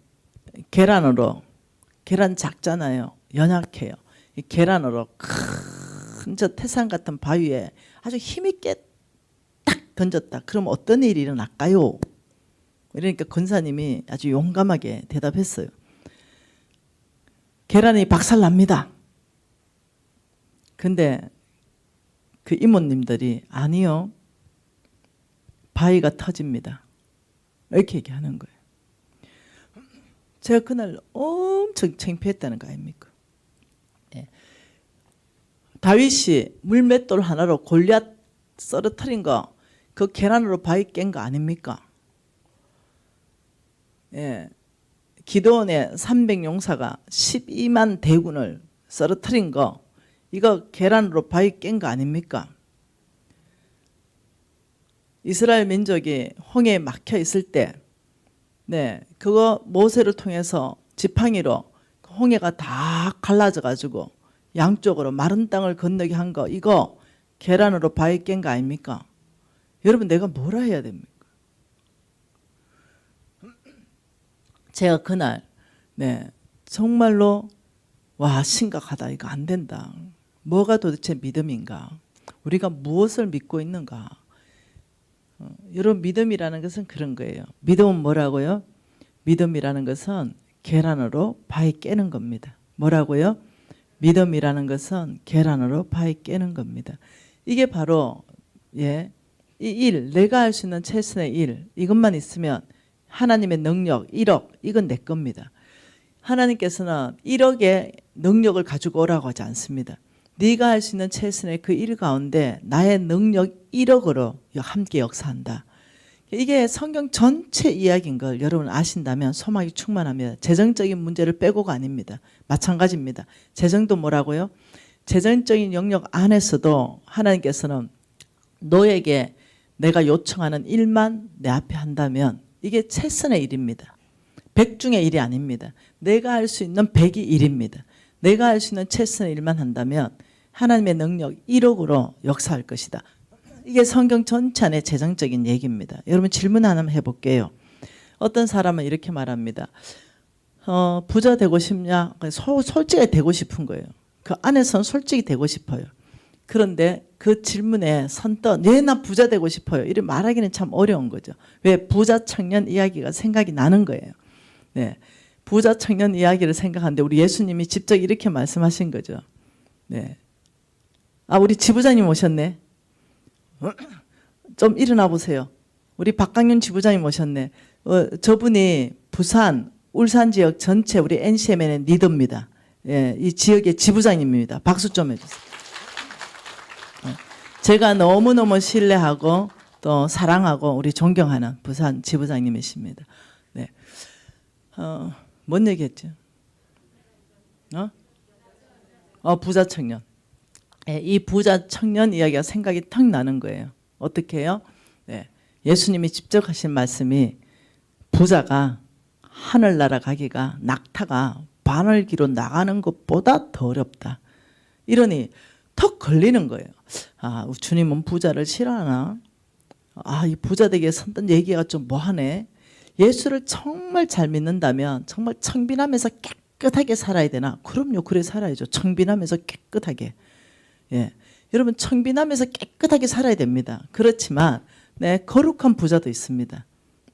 계란 작잖아요. 연약해요. 이 계란으로 큰 저 태산 같은 바위에 아주 힘있게 딱 던졌다. 그럼 어떤 일이 일어날까요? 그러니까 권사님이 아주 용감하게 대답했어요. 계란이 박살납니다. 근데 그 이모님들이 아니요. 바위가 터집니다. 이렇게 얘기하는 거예요. 제가 그날 엄청 창피했다는 거 아닙니까? 다윗이 물맷돌 하나로 골리앗 쓰러뜨린 거 그 계란으로 바위 깬 거 아닙니까? 예, 기드온의 300용사가 12만 대군을 쓰러뜨린 거, 이거 계란으로 바위 깬 거 아닙니까? 이스라엘 민족이 홍해에 막혀 있을 때, 네, 그거 모세를 통해서 지팡이로 홍해가 다 갈라져 가지고 양쪽으로 마른 땅을 건너게 한 거, 이거 계란으로 바위 깬 거 아닙니까? 여러분, 내가 뭐라 해야 됩니까? 제가 그날, 네, 정말로 와, 심각하다, 이거 안 된다. 뭐가 도대체 믿음인가? 우리가 무엇을 믿고 있는가? 여러분, 믿음이라는 것은 그런 거예요. 믿음은 뭐라고요? 믿음이라는 것은 계란으로 바위 깨는 겁니다. 뭐라고요? 믿음이라는 것은 계란으로 바위 깨는 겁니다. 이게 바로, 예, 이 일, 내가 할 수 있는 최선의 일, 이것만 있으면 하나님의 능력 1억, 이건 내 겁니다. 하나님께서는 1억의 능력을 가지고 오라고 하지 않습니다. 네가 할 수 있는 최선의 그 일 가운데 나의 능력 1억으로 함께 역사한다. 이게 성경 전체 이야기인 걸 여러분 아신다면 소망이 충만합니다. 재정적인 문제를 빼고가 아닙니다. 마찬가지입니다. 재정도 뭐라고요? 재정적인 영역 안에서도 하나님께서는 너에게 내가 요청하는 일만 내 앞에 한다면 이게 최선의 일입니다. 100 중의 일이 아닙니다. 내가 할 수 있는 100이 일입니다. 내가 할 수 있는 최선의 일만 한다면 하나님의 능력 1억으로 역사할 것이다. 이게 성경 전체 안의 재정적인 얘기입니다. 여러분, 질문 하나 해볼게요. 어떤 사람은 이렇게 말합니다. 부자 되고 싶냐? 솔직히 되고 싶은 거예요. 그 안에서는 솔직히 되고 싶어요. 그런데 그 질문에 선뜻 네, 나 부자 되고 싶어요, 이렇게 말하기는 참 어려운 거죠. 왜? 부자 청년 이야기가 생각이 나는 거예요. 네, 부자 청년 이야기를 생각하는데 우리 예수님이 직접 이렇게 말씀하신 거죠. 네, 아, 우리 지부장님 오셨네. 좀 일어나 보세요. 우리 박강윤 지부장님 오셨네. 저분이 부산, 울산 지역 전체 우리 NCMN의 리더입니다. 예, 이 지역의 지부장님입니다. 박수 좀 해주세요. 제가 너무너무 신뢰하고 또 사랑하고 우리 존경하는 부산 지부장님이십니다. 네, 뭔 얘기했죠? 부자 청년. 네, 이 부자 청년 이야기가 생각이 탁 나는 거예요. 어떻게 해요? 네, 예수님이 직접 하신 말씀이 부자가 하늘나라 가기가 낙타가 바늘기로 나가는 것보다 더 어렵다. 이러니 턱 걸리는 거예요. 아, 주님은 부자를 싫어하나? 아, 이 부자 되기에 선뜻 얘기가 좀 뭐하네. 예수를 정말 잘 믿는다면 정말 청빈하면서 깨끗하게 살아야 되나? 그럼요, 그래 살아야죠. 청빈하면서 깨끗하게. 예, 여러분, 청빈하면서 깨끗하게 살아야 됩니다. 그렇지만 네, 거룩한 부자도 있습니다.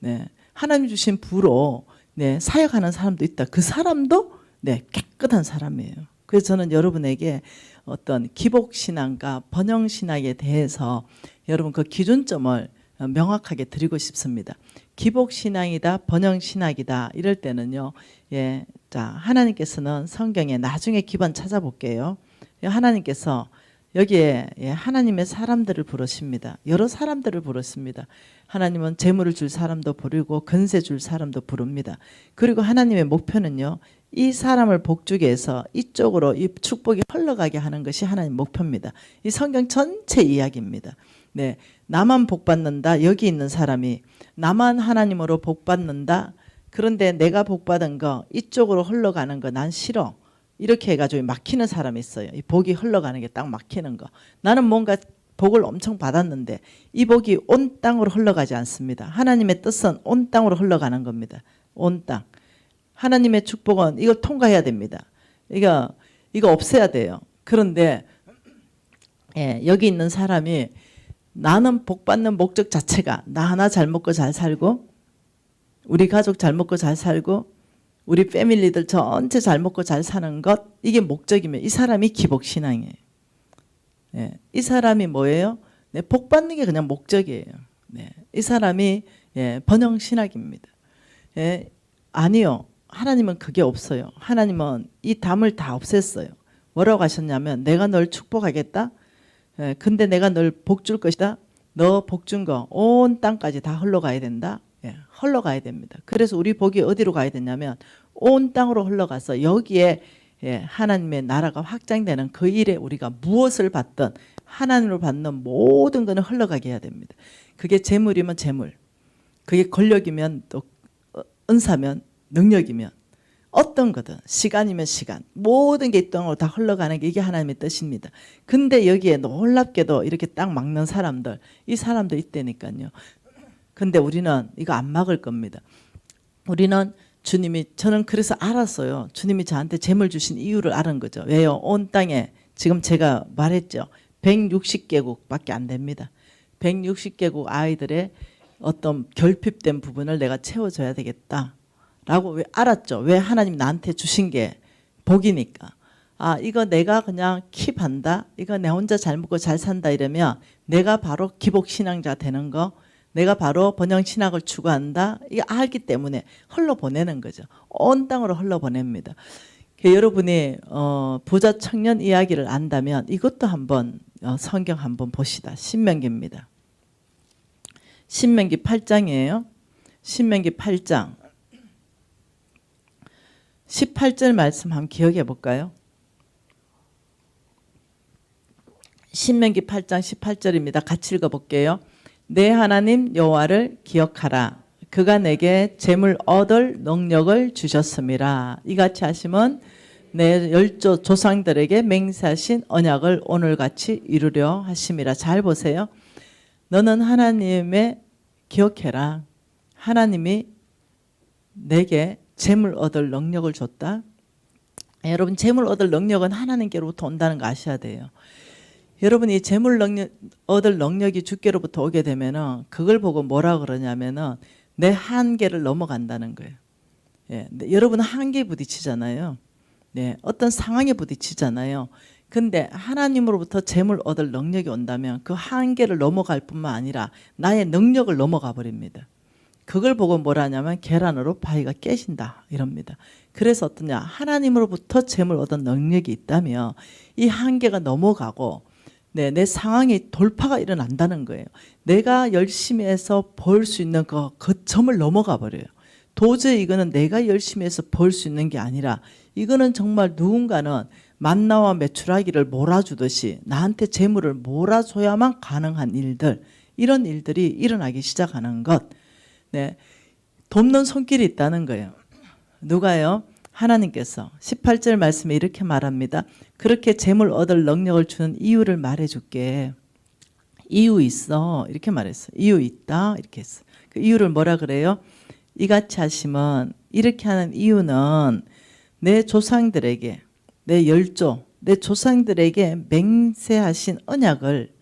네, 하나님 주신 부로 네, 사역하는 사람도 있다. 그 사람도 네, 깨끗한 사람이에요. 그래서 저는 여러분에게 어떤 기복신앙과 번영신앙에 대해서 여러분 그 기준점을 명확하게 드리고 싶습니다. 기복신앙이다, 번영신학이다 이럴 때는요, 예, 자, 하나님께서는 성경에 나중에 기본 찾아볼게요. 하나님께서 여기에 하나님의 사람들을 부르십니다. 여러 사람들을 부르십니다. 하나님은 재물을 줄 사람도 부르고 건세 줄 사람도 부릅니다. 그리고 하나님의 목표는요, 이 사람을 복주게 해서 이쪽으로 이 축복이 흘러가게 하는 것이 하나님 목표입니다. 이 성경 전체 이야기입니다. 네, 나만 복받는다. 여기 있는 사람이 나만 하나님으로 복받는다. 그런데 내가 복받은 거 이쪽으로 흘러가는 거 난 싫어. 이렇게 해가지고 막히는 사람이 있어요. 이 복이 흘러가는 게 딱 막히는 거. 나는 뭔가 복을 엄청 받았는데 이 복이 온 땅으로 흘러가지 않습니다. 하나님의 뜻은 온 땅으로 흘러가는 겁니다. 온 땅. 하나님의 축복은 이걸 통과해야 됩니다. 이거 없애야 돼요. 그런데 예, 여기 있는 사람이 나는 복받는 목적 자체가 나 하나 잘 먹고 잘 살고 우리 가족 잘 먹고 잘 살고 우리 패밀리들 전체 잘 먹고 잘 사는 것, 이게 목적이면 이 사람이 기복신앙이에요. 예, 이 사람이 뭐예요? 네, 복 받는 게 그냥 목적이에요. 네, 이 사람이 번영신학입니다. 예, 아니요, 하나님은 그게 없어요. 하나님은 이 담을 다 없앴어요. 뭐라고 하셨냐면 내가 널 축복하겠다. 예, 근데 내가 널 복 줄 것이다. 너 복 준 거 온 땅까지 다 흘러가야 된다. 예, 흘러가야 됩니다. 그래서 우리 복이 어디로 가야 되냐면 온 땅으로 흘러가서 여기에 예, 하나님의 나라가 확장되는 그 일에 우리가 무엇을 받든 하나님으로 받는 모든 것은 흘러가게 해야 됩니다. 그게 재물이면 재물, 그게 권력이면 또 은사면 능력이면 어떤 거든 시간이면 시간, 모든 게 이 땅으로 다 흘러가는 게 이게 하나님의 뜻입니다. 근데 여기에 놀랍게도 이렇게 딱 막는 사람들, 이 사람도 있다니까요. 근데 우리는 이거 안 막을 겁니다. 우리는 주님이, 저는 그래서 알았어요. 주님이 저한테 재물 주신 이유를 알은 거죠. 왜요? 온 땅에 지금 제가 말했죠. 160개국밖에 안 됩니다. 160개국 아이들의 어떤 결핍된 부분을 내가 채워줘야 되겠다라고 왜 알았죠. 왜 하나님 나한테 주신 게 복이니까. 아, 이거 내가 그냥 킵한다, 이거 내 혼자 잘 먹고 잘 산다 이러면 내가 바로 기복신앙자 되는 거, 내가 바로 번영신학을 추구한다, 이거 알기 때문에 흘러보내는 거죠. 온 땅으로 흘러보냅니다. 여러분이 부자 청년 이야기를 안다면 이것도 한번 성경 한번 보시다. 신명기입니다. 신명기 8장이에요. 신명기 8장 18절 말씀 한번 기억해 볼까요? 신명기 8장 18절입니다. 같이 읽어볼게요. 내 하나님 여호와를 기억하라. 그가 내게 재물 얻을 능력을 주셨음이라. 이같이 하시면 내 열조 조상들에게 맹세하신 언약을 오늘같이 이루려 하심이라. 잘 보세요. 너는 하나님의 기억해라. 하나님이 내게 재물 얻을 능력을 줬다. 여러분, 재물 얻을 능력은 하나님께로부터 온다는 거 아셔야 돼요. 여러분이 재물 얻을 능력이 주께로부터 오게 되면은 그걸 보고 뭐라 그러냐면은 내 한계를 넘어간다는 거예요. 예, 여러분은 한계에 부딪히잖아요. 네, 어떤 상황에 부딪히잖아요. 근데 하나님으로부터 재물 얻을 능력이 온다면 그 한계를 넘어갈 뿐만 아니라 나의 능력을 넘어가 버립니다. 그걸 보고 뭐라 하냐면 계란으로 바위가 깨진다 이럽니다. 그래서 어떠냐, 하나님으로부터 재물 얻은 능력이 있다면 이 한계가 넘어가고 네, 내 상황이 돌파가 일어난다는 거예요. 내가 열심히 해서 벌 수 있는 그 점을 넘어가 버려요. 도저히 이거는 내가 열심히 해서 벌 수 있는 게 아니라 이거는 정말 누군가는 만나와 메추라기를 몰아주듯이 나한테 재물을 몰아줘야만 가능한 일들, 이런 일들이 일어나기 시작하는 것. 네, 돕는 손길이 있다는 거예요. 누가요? 하나님께서 18절 말씀에 이렇게 말합니다. 그렇게 재물 얻을 능력을 주는 이유를 말해줄게. 이유 있어, 이렇게 말했어요. 이유 있다, 이렇게 했어요. 그 이유를 뭐라 그래요? 이같이 하시면, 이렇게 하는 이유는 내 조상들에게, 내 열조, 내 조상들에게 맹세하신 언약을,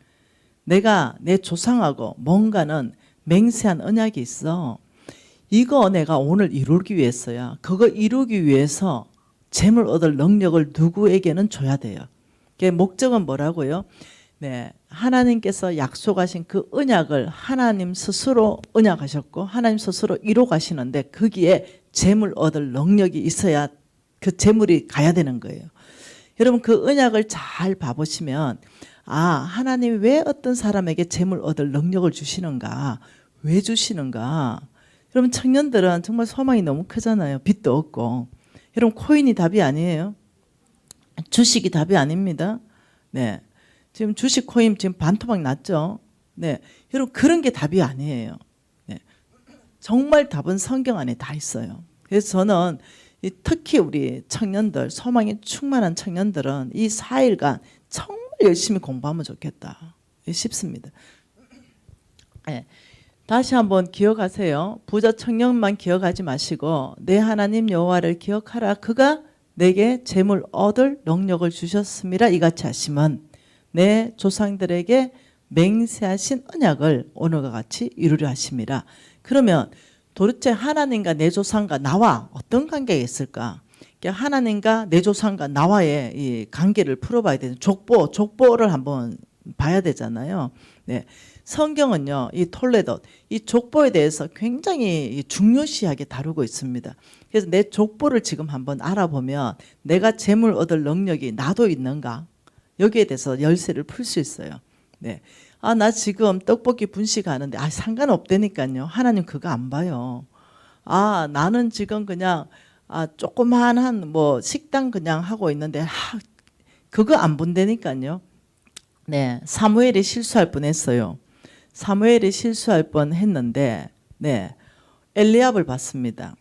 내가 내 조상하고 뭔가는 맹세한 언약이 있어. 이거 내가 오늘 이루기 위해서야. 그거 이루기 위해서 재물 얻을 능력을 누구에게는 줘야 돼요. 그 목적은 뭐라고요? 네, 하나님께서 약속하신 그 언약을 하나님 스스로 언약하셨고 하나님 스스로 이루 가시는데 거기에 재물 얻을 능력이 있어야 그 재물이 가야 되는 거예요. 여러분, 그 언약을 잘 봐보시면 아, 하나님이 왜 어떤 사람에게 재물 얻을 능력을 주시는가, 왜 주시는가. 여러분, 청년들은 정말 소망이 너무 크잖아요. 빚도 없고. 여러분, 코인이 답이 아니에요. 주식이 답이 아닙니다. 네, 지금 주식 코인 지금 반토막 났죠. 네, 여러분, 그런 게 답이 아니에요. 네, 정말 답은 성경 안에 다 있어요. 그래서 저는 특히 우리 청년들, 소망이 충만한 청년들은 이 4일간 정말 열심히 공부하면 좋겠다 싶습니다. 네. 다시 한번 기억하세요. 부자 청년만 기억하지 마시고 내 하나님 여호와를 기억하라. 그가 내게 재물 얻을 능력을 주셨음이라. 이같이 하시면 내 조상들에게 맹세하신 언약을 오늘과 같이 이루려 하심이라. 그러면 도대체 하나님과 내 조상과 나와 어떤 관계가 있을까? 하나님과 내 조상과 나와의 이 관계를 풀어봐야 되는 족보를 한번 봐야 되잖아요. 네. 성경은요, 이 톨레도, 이 족보에 대해서 굉장히 중요시하게 다루고 있습니다. 그래서 내 족보를 지금 한번 알아보면 내가 재물 얻을 능력이 나도 있는가? 여기에 대해서 열쇠를 풀 수 있어요. 네. 아, 나 지금 떡볶이 분식하는데, 아, 상관없다니까요. 하나님 그거 안 봐요. 아, 나는 지금 그냥, 아, 조그만한 뭐 식당 그냥 하고 있는데, 그거 안 본다니까요. 네, 사무엘이 실수할 뻔했어요. 사무엘이 실수할 뻔했는데, 네, 엘리압을 봤습니다.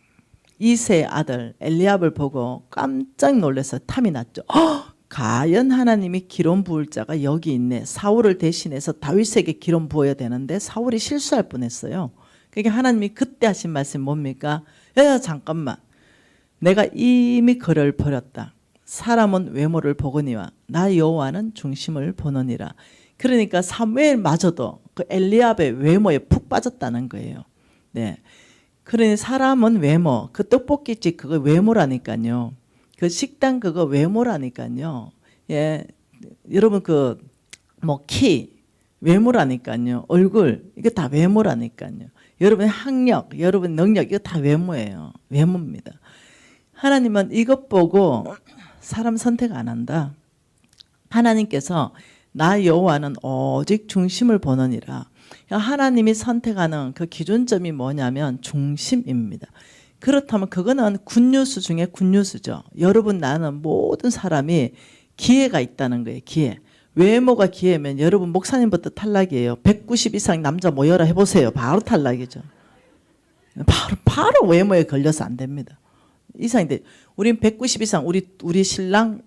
이세의 아들 엘리압을 보고 깜짝 놀라서 탐이 났죠. 과연 하나님이 기름 부을 자가 여기 있네. 사울을 대신해서 다윗에게 기름 부어야 되는데 사울이 실수할 뻔했어요. 그러니까 하나님이 그때 하신 말씀이 뭡니까? 야, 잠깐만. 내가 이미 그를 버렸다. 사람은 외모를 보거니와 나 여호와는 중심을 보느니라. 그러니까 사무엘마저도 그 엘리압의 외모에 푹 빠졌다는 거예요. 네. 그러니 사람은 외모, 그 떡볶이집 그거 외모라니까요. 그 식당 그거 외모라니까요. 예, 여러분 그 뭐 키 외모라니까요. 얼굴 이게 다 외모라니까요. 여러분의 학력, 여러분 능력 이거 다 외모예요. 외모입니다. 하나님은 이것 보고 사람 선택 안 한다. 하나님께서 나 여호와는 오직 중심을 보느니라. 하나님이 선택하는 그 기준점이 뭐냐면 중심입니다. 그렇다면 그거는 굿뉴스 중에 굿뉴스죠. 여러분 나는 모든 사람이 기회가 있다는 거예요. 기회. 외모가 기회면 여러분 목사님부터 탈락이에요. 190 이상 남자 모여라 해보세요. 바로 탈락이죠. 바로 외모에 걸려서 안 됩니다. 이상인데 우린 190 이상 우리 신랑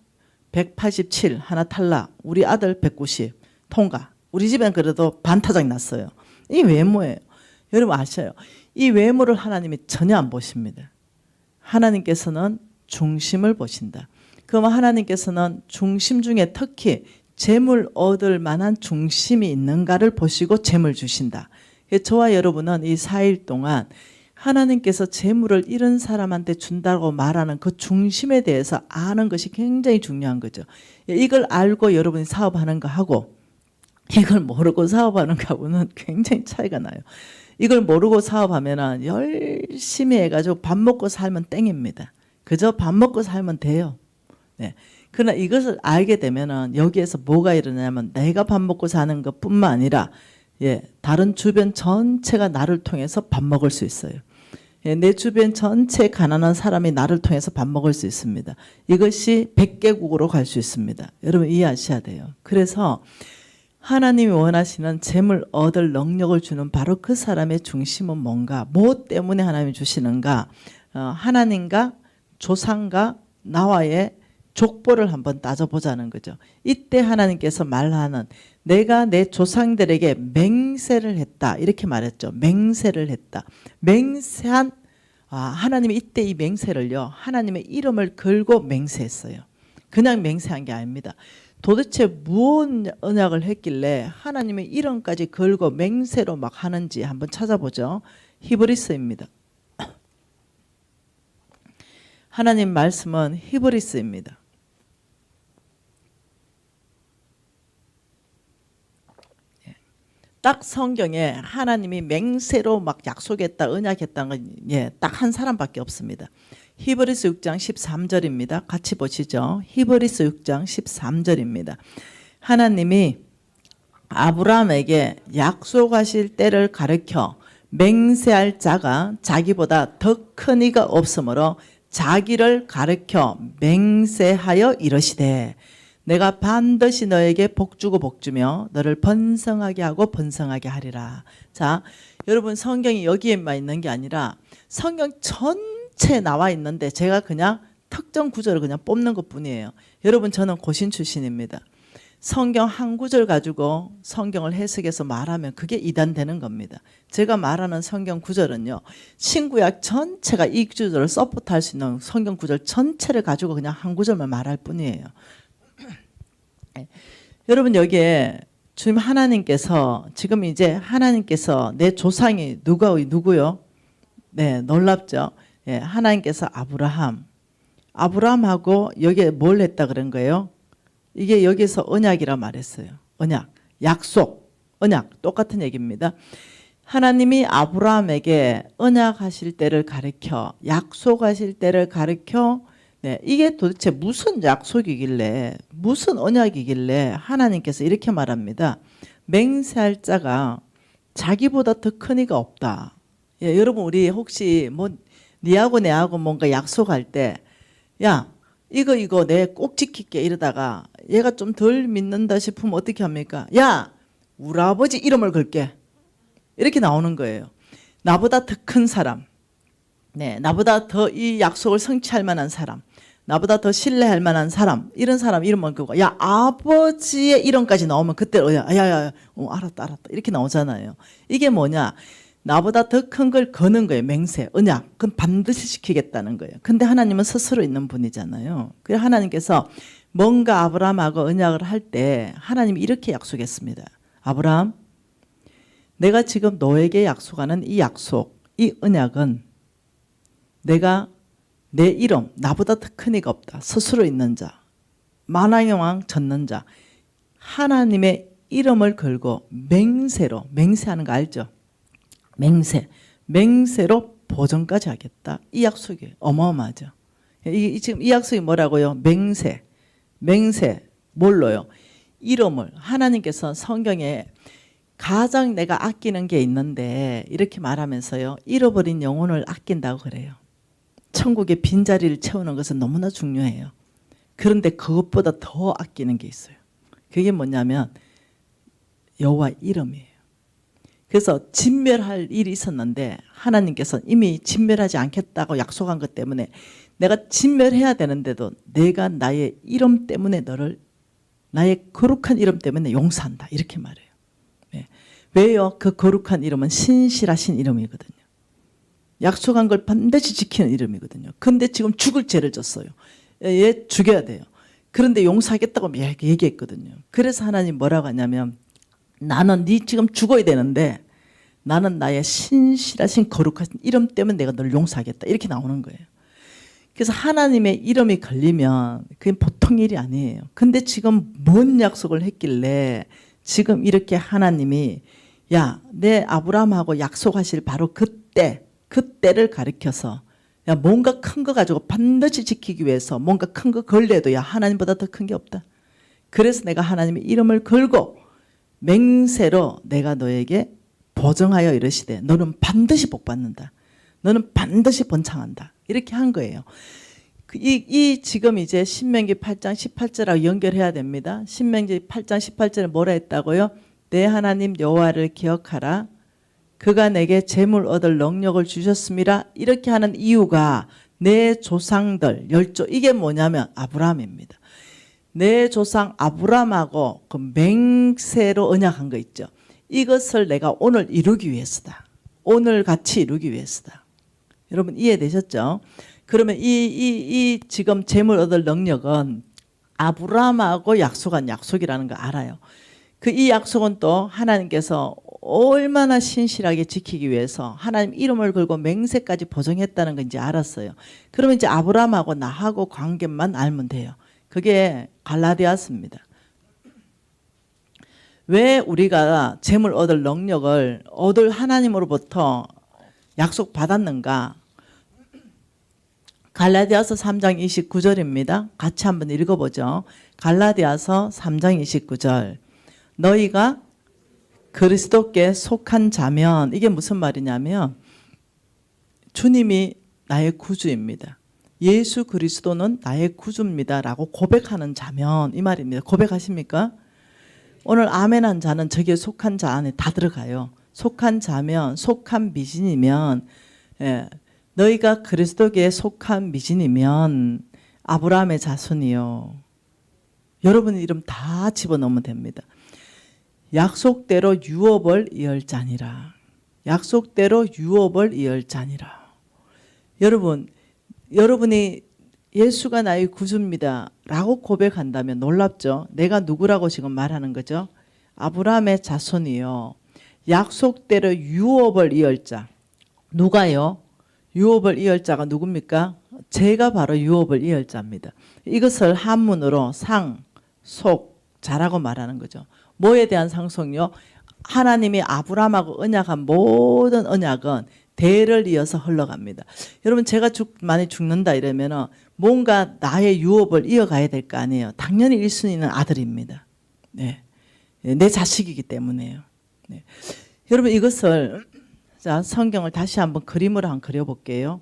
187 하나 탈락. 우리 아들 190 통과. 우리 집엔 그래도 반타작 났어요. 이 외모예요. 여러분 아셔요. 이 외모를 하나님이 전혀 안 보십니다. 하나님께서는 중심을 보신다. 그러면 하나님께서는 중심 중에 특히 재물 얻을 만한 중심이 있는가를 보시고 재물 주신다. 저와 여러분은 이 4일 동안 하나님께서 재물을 잃은 사람한테 준다고 말하는 그 중심에 대해서 아는 것이 굉장히 중요한 거죠. 이걸 알고 여러분이 사업하는 거 하고 이걸 모르고 사업하는 거하고는 굉장히 차이가 나요. 이걸 모르고 사업하면 열심히 해가지고 밥 먹고 살면 땡입니다. 그저 밥 먹고 살면 돼요. 네. 그러나 이것을 알게 되면 여기에서 뭐가 일어나냐면 내가 밥 먹고 사는 것뿐만 아니라 다른 주변 전체가 나를 통해서 밥 먹을 수 있어요. 내 주변 전체 가난한 사람이 나를 통해서 밥 먹을 수 있습니다. 이것이 100개국으로 갈 수 있습니다. 여러분 이해하셔야 돼요. 그래서 하나님이 원하시는 재물 얻을 능력을 주는 바로 그 사람의 중심은 뭔가, 뭐 때문에 하나님이 주시는가, 하나님과 조상과 나와의 족보를 한번 따져보자는 거죠. 이때 하나님께서 말하는 내가 내 조상들에게 맹세를 했다 이렇게 말했죠. 맹세를 했다. 맹세한 하나님이 이때 이 맹세를요 하나님의 이름을 걸고 맹세했어요. 그냥 맹세한 게 아닙니다. 도대체 무슨 언약을 했길래 하나님의 이름까지 걸고 맹세로 막 하는지 한번 찾아보죠. 히브리서입니다. 하나님 말씀은 히브리서입니다. 딱 성경에 하나님이 맹세로 막 약속했다 언약했다는 건 딱 한 사람밖에 없습니다. 히브리서 6장 13절입니다. 같이 보시죠. 히브리서 6장 13절입니다. 하나님이 아브라함에게 약속하실 때를 가르쳐 맹세할 자가 자기보다 더 큰 이가 없으므로 자기를 가르쳐 맹세하여 이르시되 내가 반드시 너에게 복주고 복주며 너를 번성하게 하고 번성하게 하리라. 자, 여러분 성경이 여기에만 있는 게 아니라 성경 전체 나와 있는데 제가 그냥 특정 구절을 그냥 뽑는 것뿐이에요. 여러분 저는 고신 출신입니다. 성경 한 구절 가지고 성경을 해석해서 말하면 그게 이단되는 겁니다. 제가 말하는 성경 구절은요. 신구약 전체가 이 구절을 서포트할 수 있는 성경 구절 전체를 가지고 그냥 한 구절만 말할 뿐이에요. 여러분 여기에 주님 하나님께서 지금 이제 하나님께서 내 조상이 누구요? 네, 놀랍죠. 하나님께서 아브라함하고 여기에 뭘 했다 그런 거예요? 이게 여기서 언약이라 말했어요. 언약, 약속, 언약 똑같은 얘기입니다. 하나님이 아브라함에게 언약하실 때를 가르쳐 약속하실 때를 가르쳐 이게 도대체 무슨 약속이길래 무슨 언약이길래 하나님께서 이렇게 말합니다. 맹세할 자가 자기보다 더 큰 이가 없다. 예, 여러분 우리 혹시 뭐 니하고 내하고 뭔가 약속할 때 야 이거 내 꼭 지킬게 이러다가 얘가 좀 덜 믿는다 싶으면 어떻게 합니까? 야 우리 아버지 이름을 걸게 이렇게 나오는 거예요. 나보다 더 큰 사람, 네, 나보다 더 이 약속을 성취할 만한 사람, 나보다 더 신뢰할 만한 사람, 이런 사람 이름을 걸고 야 아버지의 이름까지 나오면 그때 야야야 알았다 이렇게 나오잖아요. 이게 뭐냐? 나보다 더 큰 걸 거는 거예요. 맹세, 언약. 그럼 반드시 지키겠다는 거예요. 근데 하나님은 스스로 있는 분이잖아요. 그래서 하나님께서 뭔가 아브라함하고 언약을 할 때 하나님이 이렇게 약속했습니다. 아브라함, 내가 지금 너에게 약속하는 이 약속, 이 언약은 내가 내 이름, 나보다 더 큰 이가 없다. 스스로 있는 자, 만왕의 왕 젖는 자, 하나님의 이름을 걸고 맹세로, 맹세하는 거 알죠? 맹세로 보증까지 하겠다. 이 약속이 어마어마하죠. 지금 이 약속이 뭐라고요? 맹세 뭘로요? 이름을 하나님께서 성경에 가장 내가 아끼는 게 있는데 이렇게 말하면서요. 잃어버린 영혼을 아낀다고 그래요. 천국의 빈자리를 채우는 것은 너무나 중요해요. 그런데 그것보다 더 아끼는 게 있어요. 그게 뭐냐면 여호와 이름이에요. 그래서 진멸할 일이 있었는데 하나님께서 이미 진멸하지 않겠다고 약속한 것 때문에 내가 진멸해야 되는데도 내가 나의 이름 때문에 너를 나의 거룩한 이름 때문에 용서한다 이렇게 말해요. 네. 왜요? 그 거룩한 이름은 신실하신 이름이거든요. 약속한 걸 반드시 지키는 이름이거든요. 근데 지금 죽을 죄를 졌어요. 얘 죽여야 돼요. 그런데 용서하겠다고 얘기했거든요. 그래서 하나님 뭐라고 하냐면 나는 네 지금 죽어야 되는데 나는 나의 신실하신 거룩하신 이름 때문에 내가 널 용서하겠다 이렇게 나오는 거예요. 그래서 하나님의 이름이 걸리면 그게 보통 일이 아니에요. 근데 지금 뭔 약속을 했길래 지금 이렇게 하나님이 야, 내 아브라함하고 약속하실 바로 그때를 가리켜서 야, 뭔가 큰 거 가지고 반드시 지키기 위해서 뭔가 큰 거 걸려도 야, 하나님보다 더 큰 게 없다. 그래서 내가 하나님의 이름을 걸고 맹세로 내가 너에게 보증하여 이르시되 너는 반드시 복받는다. 너는 반드시 번창한다. 이렇게 한 거예요. 이 지금 이제 신명기 8장 18절하고 연결해야 됩니다. 신명기 8장 18절에 뭐라 했다고요? 내 하나님 여호와를 기억하라. 그가 내게 재물 얻을 능력을 주셨습니다. 이렇게 하는 이유가 내 조상들 열조 이게 뭐냐면 아브라함입니다. 내 조상 아브라함하고 그 맹세로 언약한 거 있죠. 이것을 내가 오늘 이루기 위해서다. 오늘 같이 이루기 위해서다. 여러분 이해되셨죠? 그러면 이 지금 재물 얻을 능력은 아브라함하고 약속한 약속이라는 거 알아요. 그 이 약속은 또 하나님께서 얼마나 신실하게 지키기 위해서 하나님 이름을 걸고 맹세까지 보증했다는 건 이제 알았어요. 그러면 이제 아브라함하고 나하고 관계만 알면 돼요. 그게 갈라디아서입니다. 왜 우리가 재물 얻을 능력을 얻을 하나님으로부터 약속 받았는가? 갈라디아서 3장 29절입니다. 같이 한번 읽어보죠. 갈라디아서 3장 29절. 너희가 그리스도께 속한 자면 이게 무슨 말이냐면 주님이 나의 구주입니다. 예수 그리스도는 나의 구주입니다 라고 고백하는 자면 이 말입니다. 고백하십니까? 오늘 아멘한 자는 저기에 속한 자 안에 다 들어가요. 속한 자면 속한 미진이면 너희가 그리스도께 속한 미진이면 아브라함의 자손이요. 여러분 이름 다 집어넣으면 됩니다. 약속대로 유업을 이을 자니라. 약속대로 유업을 이을 자니라. 여러분이 예수가 나의 구주입니다 라고 고백한다면 놀랍죠. 내가 누구라고 지금 말하는 거죠? 아브라함의 자손이요. 약속대로 유업을 이을 자. 누가요? 유업을 이을 자가 누굽니까? 제가 바로 유업을 이을 자입니다. 이것을 한문으로 상, 속, 자라고 말하는 거죠. 뭐에 대한 상속요? 하나님이 아브라함하고 언약한 모든 언약은 대를 이어서 흘러갑니다. 여러분 제가 많이 죽는다 이러면 뭔가 나의 유업을 이어가야 될 거 아니에요. 당연히 1순위는 아들입니다. 네. 내 자식이기 때문에요. 네. 여러분 이것을 자 성경을 다시 한번 그림으로 한번 그려볼게요.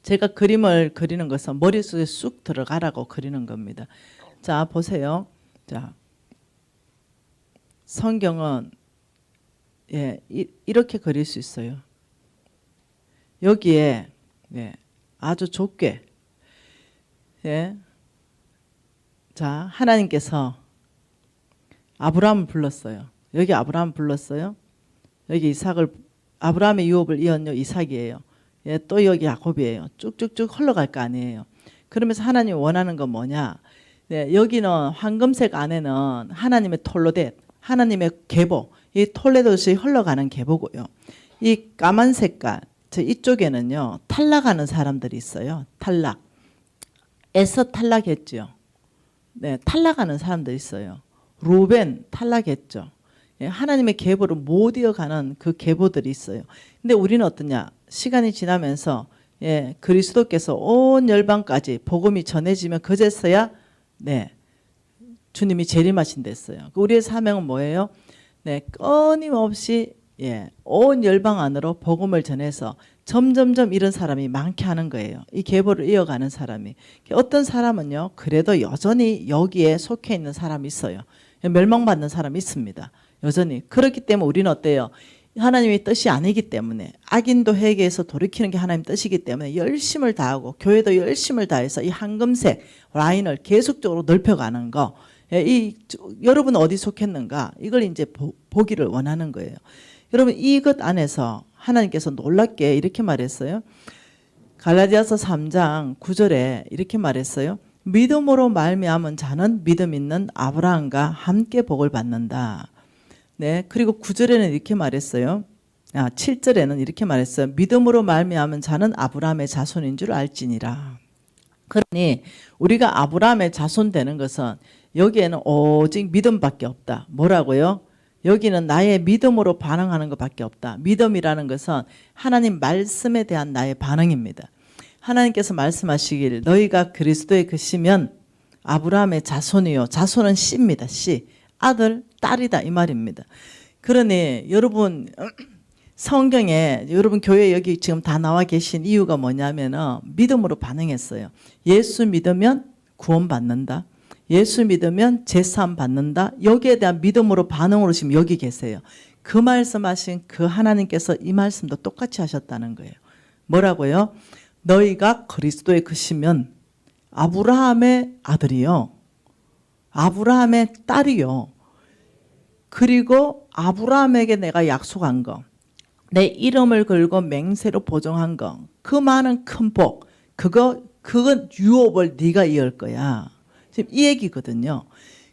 제가 그림을 그리는 것은 머릿속에 쑥 들어가라고 그리는 겁니다. 자 보세요. 자 성경은 이렇게 그릴 수 있어요. 여기에 아주 좁게 자 하나님께서 아브라함을 불렀어요. 여기 아브라함 불렀어요. 여기 이삭을 아브라함의 유업을 이은 이삭이에요. 또 여기 야곱이에요. 쭉쭉쭉 흘러갈 거 아니에요. 그러면서 하나님이 원하는 건 뭐냐? 여기는 황금색 안에는 하나님의 톨로댓, 하나님의 계보, 이 톨레도시 흘러가는 계보고요. 이 까만 색깔, 저 이쪽에는요 탈락하는 사람들이 있어요. 탈락. 에서 탈락했죠. 네, 탈락하는 사람들이 있어요. 루벤 탈락했죠. 하나님의 계보를 못 이어가는 그 계보들이 있어요. 근데 우리는 어떠냐? 시간이 지나면서 그리스도께서 온 열방까지 복음이 전해지면 그제서야 주님이 재림하신댔어요. 우리의 사명은 뭐예요? 끊임없이 온 열방 안으로 복음을 전해서 점점점 이런 사람이 많게 하는 거예요. 이 계보를 이어가는 사람이. 어떤 사람은요 그래도 여전히 여기에 속해 있는 사람이 있어요. 멸망받는 사람이 있습니다. 여전히. 그렇기 때문에 우리는 어때요? 하나님의 뜻이 아니기 때문에 악인도 회개해서 돌이키는 게 하나님 뜻이기 때문에 열심을 다하고 교회도 열심을 다해서 이 황금색 라인을 계속적으로 넓혀가는 거. 여러분 어디 속했는가? 이걸 이제 보기를 원하는 거예요. 여러분 이것 안에서 하나님께서 놀랍게 이렇게 말했어요. 갈라디아서 3장 9절에 이렇게 말했어요. 믿음으로 말미암은 자는 믿음 있는 아브라함과 함께 복을 받는다. 그리고 9절에는 이렇게 말했어요. 7절에는 이렇게 말했어요. 믿음으로 말미암은 자는 아브라함의 자손인 줄 알지니라. 그러니 우리가 아브라함의 자손 되는 것은 여기에는 오직 믿음밖에 없다. 뭐라고요? 여기는 나의 믿음으로 반응하는 것밖에 없다. 믿음이라는 것은 하나님 말씀에 대한 나의 반응입니다. 하나님께서 말씀하시길 너희가 그리스도의 것이면 아브라함의 자손이요. 자손은 씨입니다. 씨. 아들, 딸이다 이 말입니다. 그러니 여러분 성경에 여러분 교회 여기 지금 다 나와 계신 이유가 뭐냐면 믿음으로 반응했어요. 예수 믿으면 구원받는다. 예수 믿으면 제사함 받는다. 여기에 대한 믿음으로 반응으로 지금 여기 계세요. 그 말씀하신 그 하나님께서 이 말씀도 똑같이 하셨다는 거예요. 뭐라고요? 너희가 그리스도의 것이면 아브라함의 아들이요. 아브라함의 딸이요. 그리고 아브라함에게 내가 약속한 거. 내 이름을 걸고 맹세로 보증한 거. 그 많은 큰 복. 그건 유업을 네가 이을 거야. 지금 이 얘기거든요.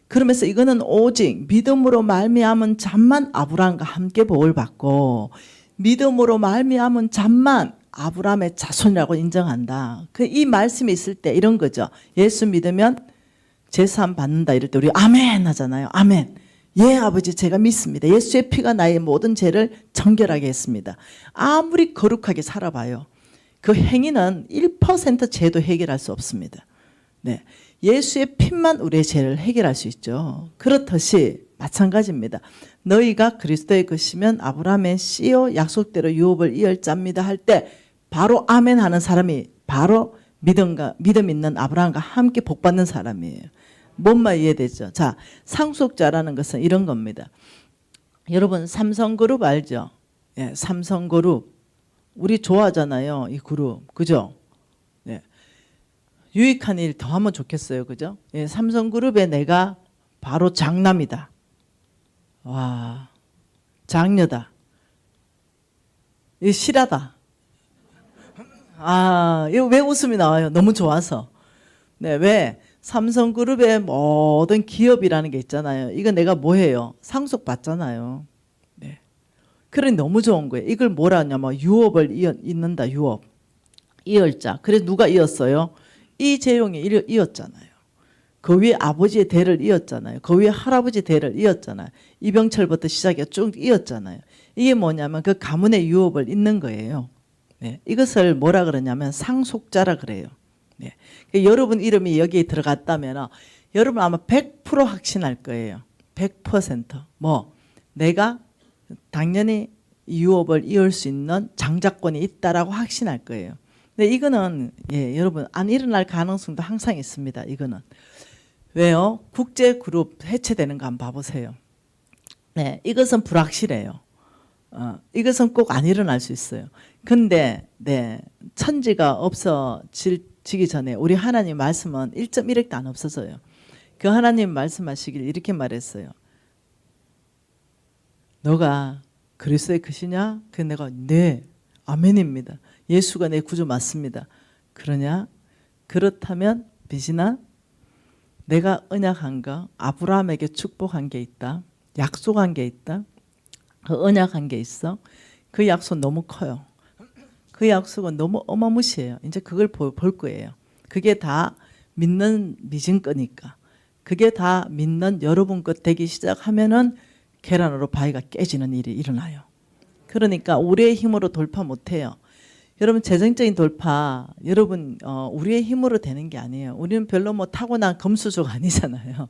그러면서 이거는 오직 믿음으로 말미암은 자만 아브라함과 함께 복을 받고 믿음으로 말미암은 자만 아브라함의 자손이라고 인정한다. 이 말씀이 있을 때 이런 거죠. 예수 믿으면 제사함 받는다 이럴 때 우리 아멘 하잖아요. 아멘. 예 아버지 제가 믿습니다. 예수의 피가 나의 모든 죄를 정결하게 했습니다. 아무리 거룩하게 살아봐요. 그 행위는 1% 죄도 해결할 수 없습니다. 예수의 피만 우리의 죄를 해결할 수 있죠. 그렇듯이 마찬가지입니다. 너희가 그리스도의 것이면 아브라함의 씨요 약속대로 유업을 이을 자입니다 할 때 바로 아멘 하는 사람이 바로 믿음 있는 아브라함과 함께 복받는 사람이에요. 뭔 말 이해되죠? 자, 상속자라는 것은 이런 겁니다. 여러분 삼성그룹 알죠? 삼성그룹 우리 좋아하잖아요. 이 그룹 그죠? 유익한 일 더 하면 좋겠어요. 그죠? 삼성그룹에 내가 바로 장남이다. 와, 장녀다. 실하다. 이거 왜 웃음이 나와요? 너무 좋아서. 왜? 삼성그룹의 모든 기업이라는 게 있잖아요. 이거 내가 뭐 해요? 상속받잖아요. 그러니 너무 좋은 거예요. 이걸 뭐라 하냐면 유업을 잇는다. 유업. 이을자. 그래서 누가 이었어요? 이재용이 이었잖아요. 그 위에 아버지의 대를 이었잖아요. 그 위에 할아버지 대를 이었잖아요. 이병철부터 시작해 쭉 이었잖아요. 이게 뭐냐면 그 가문의 유업을 잇는 거예요. 이것을 뭐라 그러냐면 상속자라 그래요. 여러분 이름이 여기에 들어갔다면 여러분 아마 100% 확신할 거예요. 100%뭐 내가 당연히 유업을 이을 수 있는 장자권이 있다라고 확신할 거예요. 근데 이거는 여러분 안 일어날 가능성도 항상 있습니다. 이거는 왜요? 국제 그룹 해체되는 거 한번 봐보세요. 네, 이것은 불확실해요. 이것은 꼭 안 일어날 수 있어요. 근데 천지가 없어지기 전에 우리 하나님 말씀은 1.1핵도 안 없어져요. 그 하나님 말씀하시길 이렇게 말했어요. 너가 그리스도의 크시냐? 그 내가 네, 아멘입니다. 예수가 내 구주 맞습니다. 그러냐? 그렇다면 비신아, 내가 언약한 거, 아브라함에게 축복한 게 있다. 약속한 게 있다. 그 언약한 게 있어. 그 약속 너무 커요. 그 약속은 너무 어마무시해요. 이제 그걸 볼 거예요. 그게 다 믿는 믿은 거니까. 그게 다 믿는 여러분 것 되기 시작하면은 계란으로 바위가 깨지는 일이 일어나요. 그러니까 우리의 힘으로 돌파 못해요. 여러분 재정적인 돌파 여러분 우리의 힘으로 되는 게 아니에요. 우리는 별로 뭐 타고난 금수저가 아니잖아요.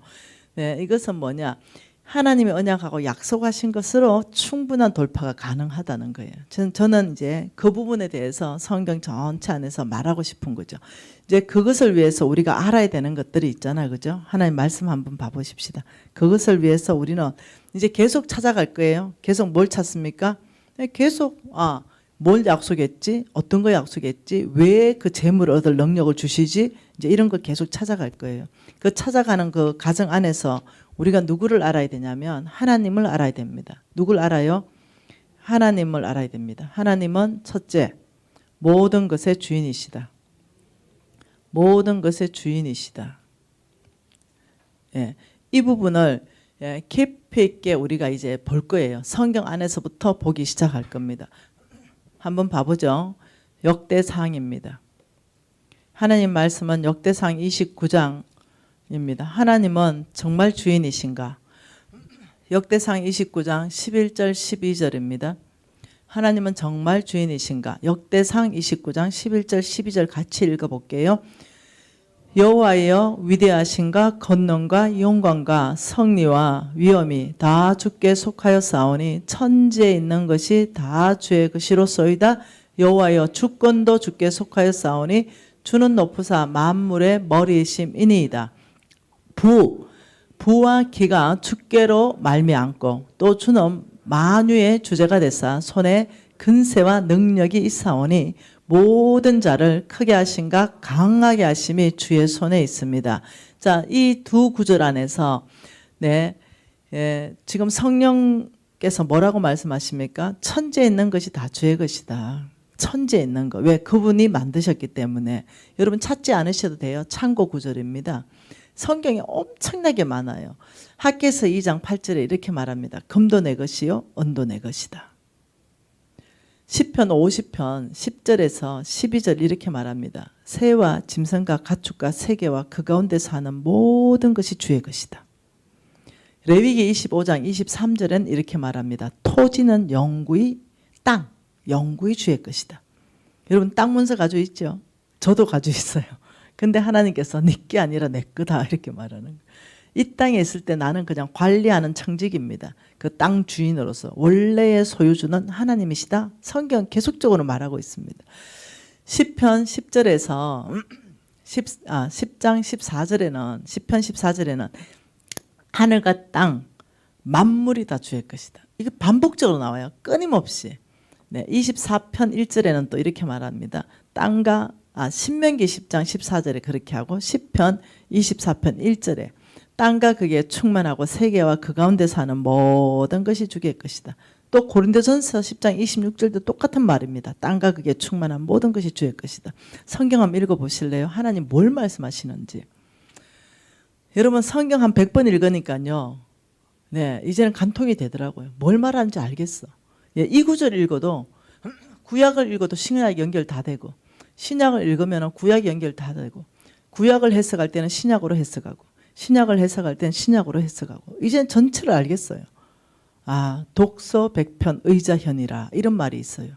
네, 이것은 뭐냐? 하나님이 언약하고 약속하신 것으로 충분한 돌파가 가능하다는 거예요. 저는 이제 그 부분에 대해서 성경 전체 안에서 말하고 싶은 거죠. 이제 그것을 위해서 우리가 알아야 되는 것들이 있잖아요. 그죠? 하나님 말씀 한번 봐보십시다. 그것을 위해서 우리는 이제 계속 찾아갈 거예요. 계속 뭘 찾습니까? 계속 뭘 약속했지? 어떤 거 약속했지? 왜 그 재물을 얻을 능력을 주시지? 이제 이런 걸 계속 찾아갈 거예요. 그 찾아가는 그 과정 안에서 우리가 누구를 알아야 되냐면 하나님을 알아야 됩니다. 누굴 알아요? 하나님을 알아야 됩니다. 하나님은 첫째, 모든 것의 주인이시다. 모든 것의 주인이시다. 예, 이 부분을 깊이 있게 우리가 이제 볼 거예요. 성경 안에서부터 보기 시작할 겁니다. 한번 봐보죠. 역대상입니다. 하나님 말씀은 역대상 29장입니다. 하나님은 정말 주인이신가? 역대상 29장 11절 12절입니다. 하나님은 정말 주인이신가? 역대상 29장 11절 12절 같이 읽어볼게요. 여호와여 위대하신가? 권능과 영광과 성리와 위엄이 다 주께 속하여 싸우니 천지에 있는 것이 다 주의 것이로소이다. 여호와여 주권도 주께 속하여 싸우니 주는 높으사 만물의 머리이심이니이다. 부와 기가 주께로 말미암고 또 주는 만유의 주제가 되사 손에 근세와 능력이 있사오니 모든 자를 크게 하신가 강하게 하심이 주의 손에 있습니다. 자, 이 두 구절 안에서 지금 성령께서 뭐라고 말씀하십니까? 천지에 있는 것이 다 주의 것이다. 천지에 있는 거. 왜? 그분이 만드셨기 때문에. 여러분 찾지 않으셔도 돼요. 참고 구절입니다. 성경에 엄청나게 많아요. 학개서 2장 8절에 이렇게 말합니다. 금도 내 것이요 은도 내 것이다. 시편 50편 10절에서 12절 이렇게 말합니다. 새와 짐승과 가축과 세계와 그 가운데 사는 모든 것이 주의 것이다. 레위기 25장 23절엔 이렇게 말합니다. 토지는 영구히 영구히 주의 것이다. 여러분 땅 문서 가지고 있죠? 저도 가지고 있어요. 근데 하나님께서 네게 아니라 내 거다 이렇게 말하는 거예요. 이 땅에 있을 때 나는 그냥 관리하는 청직입니다. 그 땅 주인으로서 원래의 소유주는 하나님이시다. 성경 계속적으로 말하고 있습니다. 시편 10절에서 10장 14절에는 시편 14절에는 하늘과 땅 만물이 다 주의 것이다. 이거 반복적으로 나와요. 끊임없이. 24편 1절에는 또 이렇게 말합니다. 땅과 신명기 10장 14절에 그렇게 하고 시편 24편 1절에 땅과 그게 충만하고 세계와 그 가운데 사는 모든 것이 주의 것이다. 또 고린도전서 10장 26절도 똑같은 말입니다. 땅과 그게 충만한 모든 것이 주의 것이다. 성경 한번 읽어보실래요? 하나님 뭘 말씀하시는지. 여러분 성경 한 100번 읽으니까요. 이제는 간통이 되더라고요. 뭘 말하는지 알겠어. 이 구절 읽어도 구약을 읽어도 신약 연결 다 되고 신약을 읽으면 구약 연결 다 되고 구약을 해석할 때는 신약으로 해석하고 신약을 해석할 때는 신약으로 해석하고 이제는 전체를 알겠어요. 독서 백편 의자현이라 이런 말이 있어요.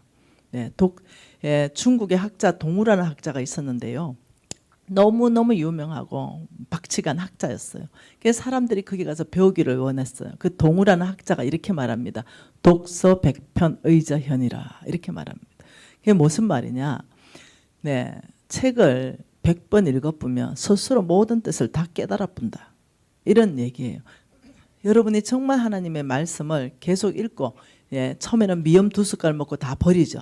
중국의 학자 동우라는 학자가 있었는데요. 너무너무 유명하고 박치간 학자였어요. 그래서 사람들이 거기 가서 배우기를 원했어요. 그 동우라는 학자가 이렇게 말합니다. 독서 백편 의자현이라 이렇게 말합니다. 그게 무슨 말이냐. 네, 책을 100번 읽어보면 스스로 모든 뜻을 다 깨달아 본다. 이런 얘기예요. 여러분이 정말 하나님의 말씀을 계속 읽고 처음에는 미음 2숟갈 먹고 다 버리죠.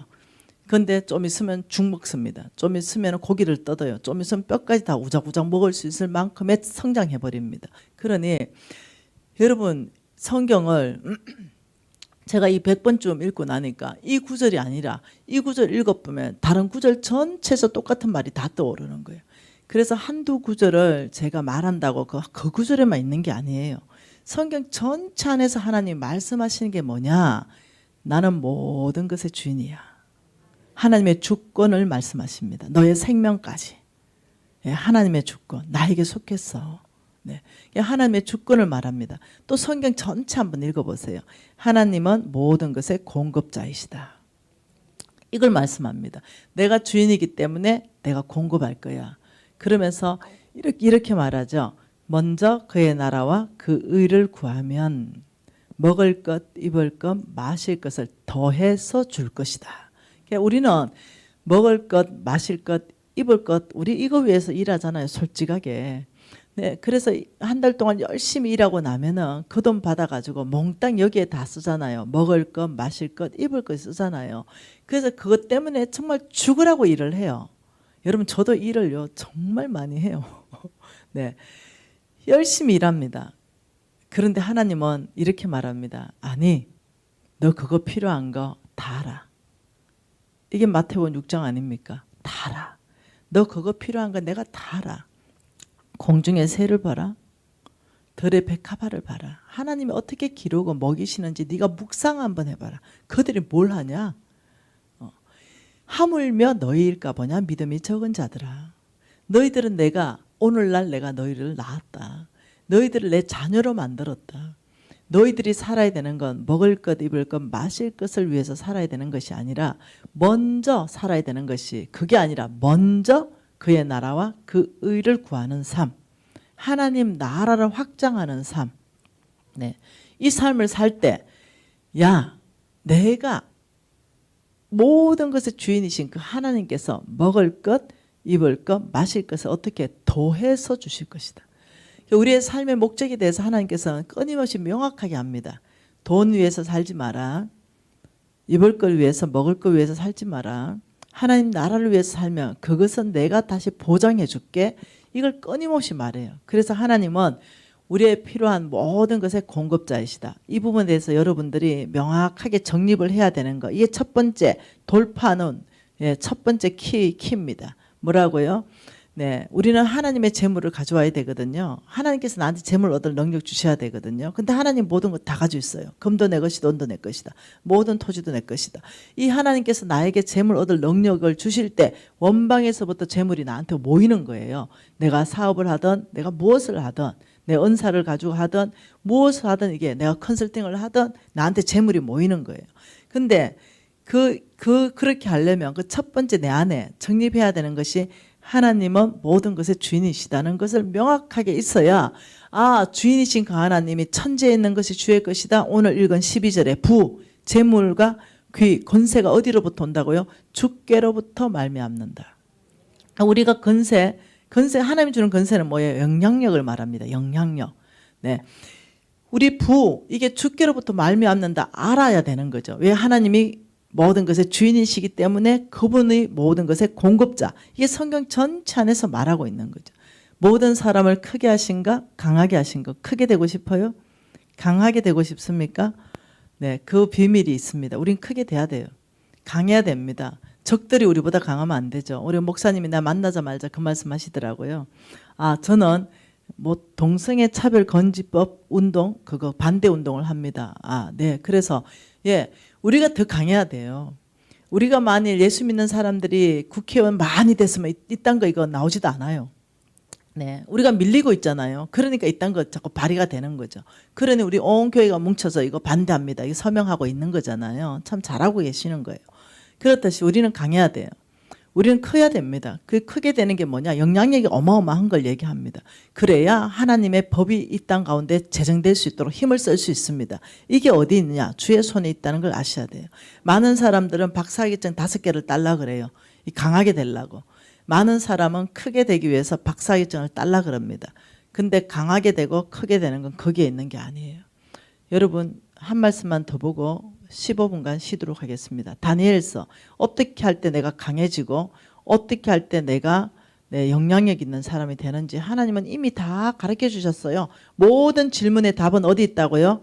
근데 좀 있으면 죽 먹습니다. 좀 있으면 고기를 뜯어요. 좀 있으면 뼈까지 다 우작우작 먹을 수 있을 만큼의 성장해 버립니다. 그러니 여러분 성경을 제가 이 100번쯤 읽고 나니까 이 구절이 아니라 이 구절 읽어보면 다른 구절 전체에서 똑같은 말이 다 떠오르는 거예요. 그래서 한두 구절을 제가 말한다고 그 구절에만 있는 게 아니에요. 성경 전체 안에서 하나님 말씀하시는 게 뭐냐. 나는 모든 것의 주인이야. 하나님의 주권을 말씀하십니다. 너의 생명까지. 하나님의 주권. 나에게 속했어. 네. 하나님의 주권을 말합니다. 또 성경 전체 한번 읽어보세요. 하나님은 모든 것의 공급자이시다. 이걸 말씀합니다. 내가 주인이기 때문에 내가 공급할 거야. 그러면서 이렇게 말하죠. 먼저 그의 나라와 그 의를 구하면 먹을 것, 입을 것, 마실 것을 더해서 줄 것이다. 우리는 먹을 것, 마실 것, 입을 것 우리 이거 위해서 일하잖아요. 솔직하게. 네, 그래서 한 달 동안 열심히 일하고 나면은 그 돈 받아가지고 몽땅 여기에 다 쓰잖아요. 먹을 것, 마실 것, 입을 것 쓰잖아요. 그래서 그것 때문에 정말 죽으라고 일을 해요. 여러분 저도 일을요 정말 많이 해요. 네, 열심히 일합니다. 그런데 하나님은 이렇게 말합니다. 아니, 너 그거 필요한 거 다 알아. 이게 마태복음 6장 아닙니까? 다 알아. 너 그거 필요한 거 내가 다 알아. 공중의 새를 봐라. 들의 백합화를 봐라. 하나님이 어떻게 기르고 먹이시는지 네가 묵상 한번 해봐라. 그들이 뭘 하냐? 하물며 너희일까 보냐? 믿음이 적은 자들아. 너희들은 오늘날 내가 너희를 낳았다. 너희들을 내 자녀로 만들었다. 너희들이 살아야 되는 건 먹을 것, 입을 것, 마실 것을 위해서 살아야 되는 것이 아니라 먼저 살아야 되는 것이 그게 아니라 먼저 그의 나라와 그 의를 구하는 삶. 하나님 나라를 확장하는 삶. 네. 이 삶을 살 때 야, 내가 모든 것의 주인이신 그 하나님께서 먹을 것, 입을 것, 마실 것을 어떻게 더해서 주실 것이다. 우리의 삶의 목적에 대해서 하나님께서는 끊임없이 명확하게 합니다. 돈 위해서 살지 마라. 입을 걸 위해서 먹을 걸 위해서 살지 마라. 하나님 나라를 위해서 살면 그것은 내가 다시 보장해 줄게. 이걸 끊임없이 말해요. 그래서 하나님은 우리의 필요한 모든 것의 공급자이시다. 이 부분에 대해서 여러분들이 명확하게 정립을 해야 되는 거. 이게 첫 번째 돌파는 첫 번째 키입니다. 뭐라고요? 네, 우리는 하나님의 재물을 가져와야 되거든요. 하나님께서 나한테 재물 얻을 능력 주셔야 되거든요. 근데 하나님 모든 거 다 가지고 있어요. 금도 내 것이다, 돈도 내 것이다. 모든 토지도 내 것이다. 이 하나님께서 나에게 재물 얻을 능력을 주실 때 원방에서부터 재물이 나한테 모이는 거예요. 내가 사업을 하든 내가 무엇을 하든 내 은사를 가지고 하든 무엇을 하든 이게 내가 컨설팅을 하든 나한테 재물이 모이는 거예요. 근데 그렇게 하려면 그 첫 번째 내 안에 정립해야 되는 것이 하나님은 모든 것의 주인이시다는 것을 명확하게 있어야 주인이신 그 하나님이 천지에 있는 것이 주의 것이다. 오늘 읽은 12절에 재물과 귀, 권세가 어디로부터 온다고요? 주께로부터 말미암는다. 우리가 권세 하나님 주는 권세는 뭐예요? 영향력을 말합니다. 영향력. 네. 우리 이게 주께로부터 말미암는다 알아야 되는 거죠. 왜 하나님이 모든 것의 주인이시기 때문에 그분의 모든 것의 공급자. 이게 성경 전체 안에서 말하고 있는 거죠. 모든 사람을 크게 하신가? 강하게 하신가? 크게 되고 싶어요? 강하게 되고 싶습니까? 네, 그 비밀이 있습니다. 우린 크게 돼야 돼요. 강해야 됩니다. 적들이 우리보다 강하면 안 되죠. 우리 목사님이 나 만나자 말자 그 말씀 하시더라고요. 저는 동성애 차별 건지법 운동 그거 반대 운동을 합니다. 네. 그래서 우리가 더 강해야 돼요. 우리가 만일 예수 믿는 사람들이 국회의원 많이 됐으면 이딴 거 이거 나오지도 않아요. 네, 우리가 밀리고 있잖아요. 그러니까 이딴 거 자꾸 발의가 되는 거죠. 그러니 우리 온 교회가 뭉쳐서 이거 반대합니다. 이거 서명하고 있는 거잖아요. 참 잘하고 계시는 거예요. 그렇듯이 우리는 강해야 돼요. 우리는 커야 됩니다. 그 크게 되는 게 뭐냐? 영향력이 어마어마한 걸 얘기합니다. 그래야 하나님의 법이 이 땅 가운데 제정될 수 있도록 힘을 쓸 수 있습니다. 이게 어디 있느냐? 주의 손에 있다는 걸 아셔야 돼요. 많은 사람들은 박사학위증 5개를 딸라 그래요. 강하게 되려고. 많은 사람은 크게 되기 위해서 박사학위증을 딸라 그럽니다. 근데 강하게 되고 크게 되는 건 거기에 있는 게 아니에요. 여러분 한 말씀만 더 보고 15분간 쉬도록 하겠습니다. 다니엘서 어떻게 할 때 내가 강해지고 어떻게 할 때 내가 내 영향력 있는 사람이 되는지 하나님은 이미 다 가르쳐 주셨어요. 모든 질문의 답은 어디 있다고요?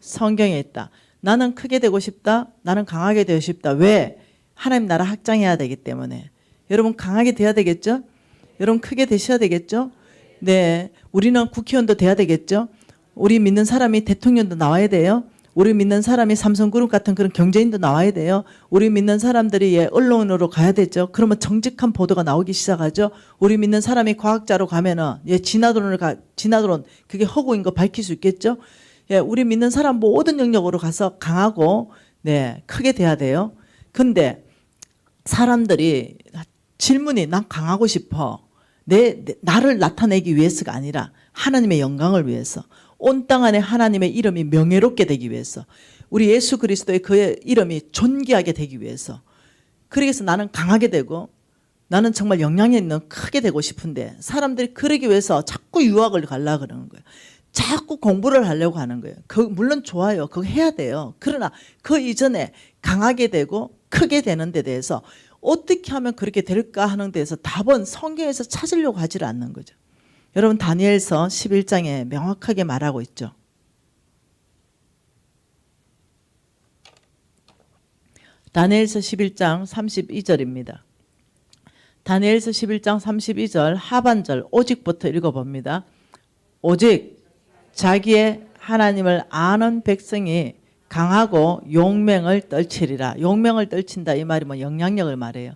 성경에 있다. 나는 크게 되고 싶다. 나는 강하게 되고 싶다. 왜? 하나님 나라 확장해야 되기 때문에. 여러분 강하게 돼야 되겠죠? 여러분 크게 되셔야 되겠죠? 네, 우리는 국회의원도 돼야 되겠죠? 우리 믿는 사람이 대통령도 나와야 돼요. 우리 믿는 사람이 삼성그룹 같은 그런 경제인도 나와야 돼요. 우리 믿는 사람들이 언론으로 가야 되죠. 그러면 정직한 보도가 나오기 시작하죠. 우리 믿는 사람이 과학자로 가면은 진화론은 그게 허구인 거 밝힐 수 있겠죠. 우리 믿는 사람 모든 영역으로 가서 강하고 크게 돼야 돼요. 근데 사람들이 질문이 난 강하고 싶어. 나를 나타내기 위해서가 아니라 하나님의 영광을 위해서. 온 땅 안에 하나님의 이름이 명예롭게 되기 위해서, 우리 예수 그리스도의 그의 이름이 존귀하게 되기 위해서. 그래서 나는 강하게 되고 나는 정말 영향력 있는 크게 되고 싶은데 사람들이 그러기 위해서 자꾸 유학을 가려고 그러는 거예요. 자꾸 공부를 하려고 하는 거예요. 물론 좋아요. 그거 해야 돼요. 그러나 그 이전에 강하게 되고 크게 되는 데 대해서 어떻게 하면 그렇게 될까 하는 데에서 답은 성경에서 찾으려고 하질 않는 거죠. 여러분 다니엘서 11장에 명확하게 말하고 있죠. 다니엘서 11장 32절입니다. 다니엘서 11장 32절 하반절 오직부터 읽어봅니다. 오직 자기의 하나님을 아는 백성이 강하고 용맹을 떨치리라. 용맹을 떨친다 이 말이 뭐 영향력을 말해요.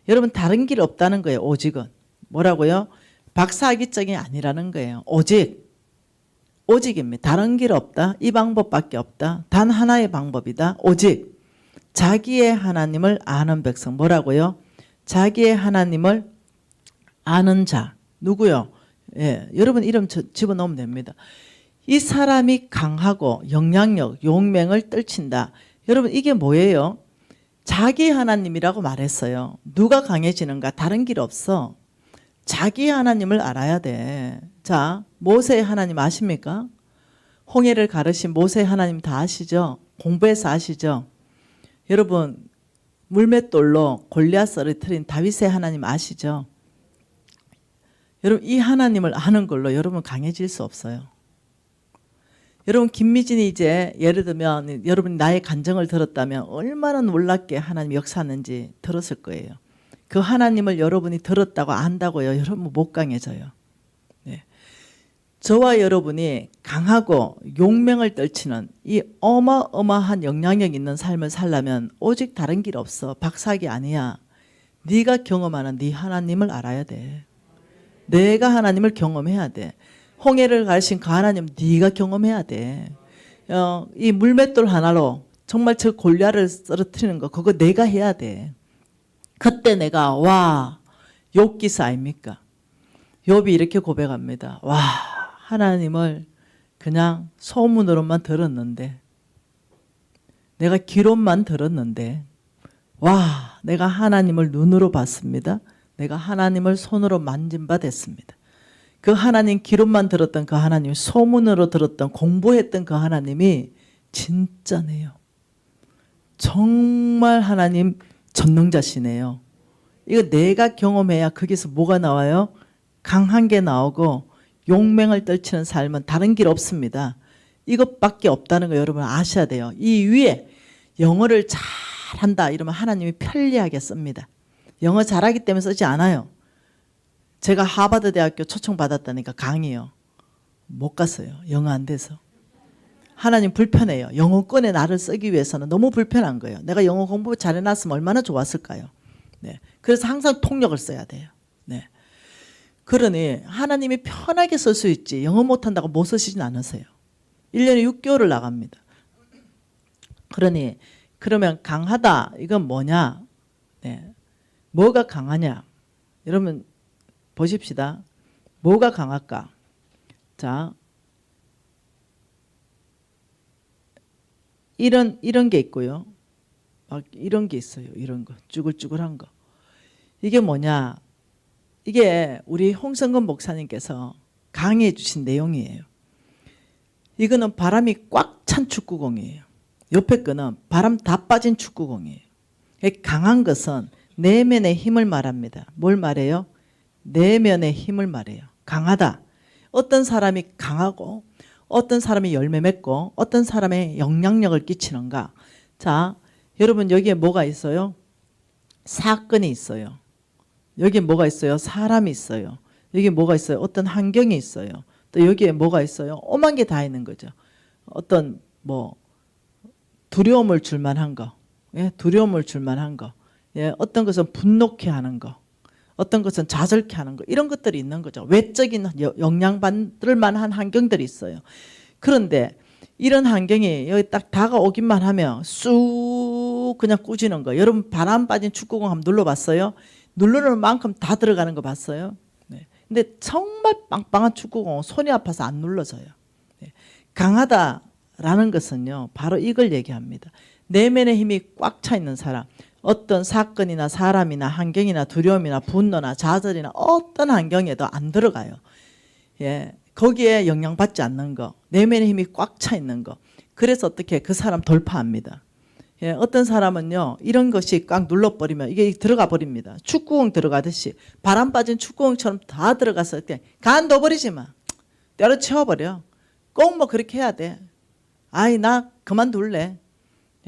여러분 다른 길 없다는 거예요. 오직은 뭐라고요? 박사학위증이 아니라는 거예요. 오직입니다. 다른 길 없다. 이 방법밖에 없다. 단 하나의 방법이다. 오직 자기의 하나님을 아는 백성. 뭐라고요? 자기의 하나님을 아는 자. 누구요? 여러분 이름 집어넣으면 됩니다. 이 사람이 강하고 영향력, 용맹을 떨친다. 여러분 이게 뭐예요? 자기 하나님이라고 말했어요. 누가 강해지는가? 다른 길 없어. 자기 하나님을 알아야 돼. 자, 모세의 하나님 아십니까? 홍해를 가르신 모세의 하나님 다 아시죠? 공부해서 아시죠? 여러분 물맷돌로 골리앗 쓰러뜨린 다윗의 하나님 아시죠? 여러분 이 하나님을 아는 걸로 여러분 강해질 수 없어요. 여러분 김미진이 이제 예를 들면 여러분이 나의 간증을 들었다면 얼마나 놀랍게 하나님 역사하는지 들었을 거예요. 그 하나님을 여러분이 들었다고 안다고요. 여러분 못 강해져요. 네. 저와 여러분이 강하고 용맹을 떨치는 이 어마어마한 영향력 있는 삶을 살려면 오직 다른 길 없어. 박사학위 아니야. 네가 경험하는 네 하나님을 알아야 돼. 내가 하나님을 경험해야 돼. 홍해를 가르신 그 하나님 네가 경험해야 돼. 이 물맷돌 하나로 정말 저 골리앗을 쓰러뜨리는 거 그거 내가 해야 돼. 그때 내가 와 욥기서 아닙니까? 욥이 이렇게 고백합니다. 와 하나님을 그냥 소문으로만 들었는데 내가 귀로만 들었는데 와 내가 하나님을 눈으로 봤습니다. 내가 하나님을 손으로 만진 바 됐습니다. 그 하나님 귀로만 들었던 그 하나님 소문으로 들었던 공부했던 그 하나님이 진짜네요. 정말 하나님 전능자시네요. 이거 내가 경험해야 거기서 뭐가 나와요? 강한 게 나오고 용맹을 떨치는 삶은 다른 길 없습니다. 이것밖에 없다는 거 여러분 아셔야 돼요. 이 위에 영어를 잘한다 이러면 하나님이 편리하게 씁니다. 영어 잘하기 때문에 쓰지 않아요. 제가 하버드 대학교 초청받았다니까 강의요. 못 갔어요. 영어 안 돼서. 하나님 불편해요. 영어권에 나를 쓰기 위해서는 너무 불편한 거예요. 내가 영어 공부 잘해놨으면 얼마나 좋았을까요? 네. 그래서 항상 통역을 써야 돼요. 네. 그러니 하나님이 편하게 쓸 수 있지 영어 못한다고 못 쓰시진 않으세요. 1년에 6개월을 나갑니다. 그러니 그러면 강하다 이건 뭐냐? 네. 뭐가 강하냐? 여러분 보십시다. 뭐가 강할까? 자, 이런 게 있고요. 막 이런 게 있어요. 이런 거 쭈글쭈글한 거. 이게 뭐냐? 이게 우리 홍성근 목사님께서 강의해 주신 내용이에요. 이거는 바람이 꽉 찬 축구공이에요. 옆에 거는 바람 다 빠진 축구공이에요. 강한 것은 내면의 힘을 말합니다. 뭘 말해요? 내면의 힘을 말해요. 강하다. 어떤 사람이 강하고 어떤 사람이 열매 맺고 어떤 사람의 영향력을 끼치는가. 자, 여러분 여기에 뭐가 있어요? 사건이 있어요. 여기에 뭐가 있어요? 사람이 있어요. 여기에 뭐가 있어요? 어떤 환경이 있어요. 또 여기에 뭐가 있어요? 오만 게 다 있는 거죠. 어떤 뭐 두려움을 줄 만한 거, 예? 두려움을 줄 만한 거, 예? 어떤 것은 분노케 하는 거, 어떤 것은 좌절케 하는 거, 이런 것들이 있는 거죠. 외적인 영향받을 만한 환경들이 있어요. 그런데 이런 환경이 여기 딱 다가오기만 하면 쑥 그냥 꾸지는 거. 여러분 바람 빠진 축구공 한번 눌러봤어요? 누르는 만큼 다 들어가는 거 봤어요? 네. 근데 정말 빵빵한 축구공 손이 아파서 안 눌러져요. 네. 강하다라는 것은요, 바로 이걸 얘기합니다. 내면의 힘이 꽉 차 있는 사람, 어떤 사건이나 사람이나 환경이나 두려움이나 분노나 좌절이나 어떤 환경에도 안 들어가요. 예, 거기에 영향받지 않는 거, 내면의 힘이 꽉 차 있는 거. 그래서 어떻게 그 사람 돌파합니다. 예, 어떤 사람은요, 이런 것이 꽉 눌러버리면 이게 들어가 버립니다. 축구공 들어가듯이 바람 빠진 축구공처럼 다 들어가서 간 넣어버리지 마. 때려치워버려. 꼭 뭐 그렇게 해야 돼. 아이 나 그만둘래.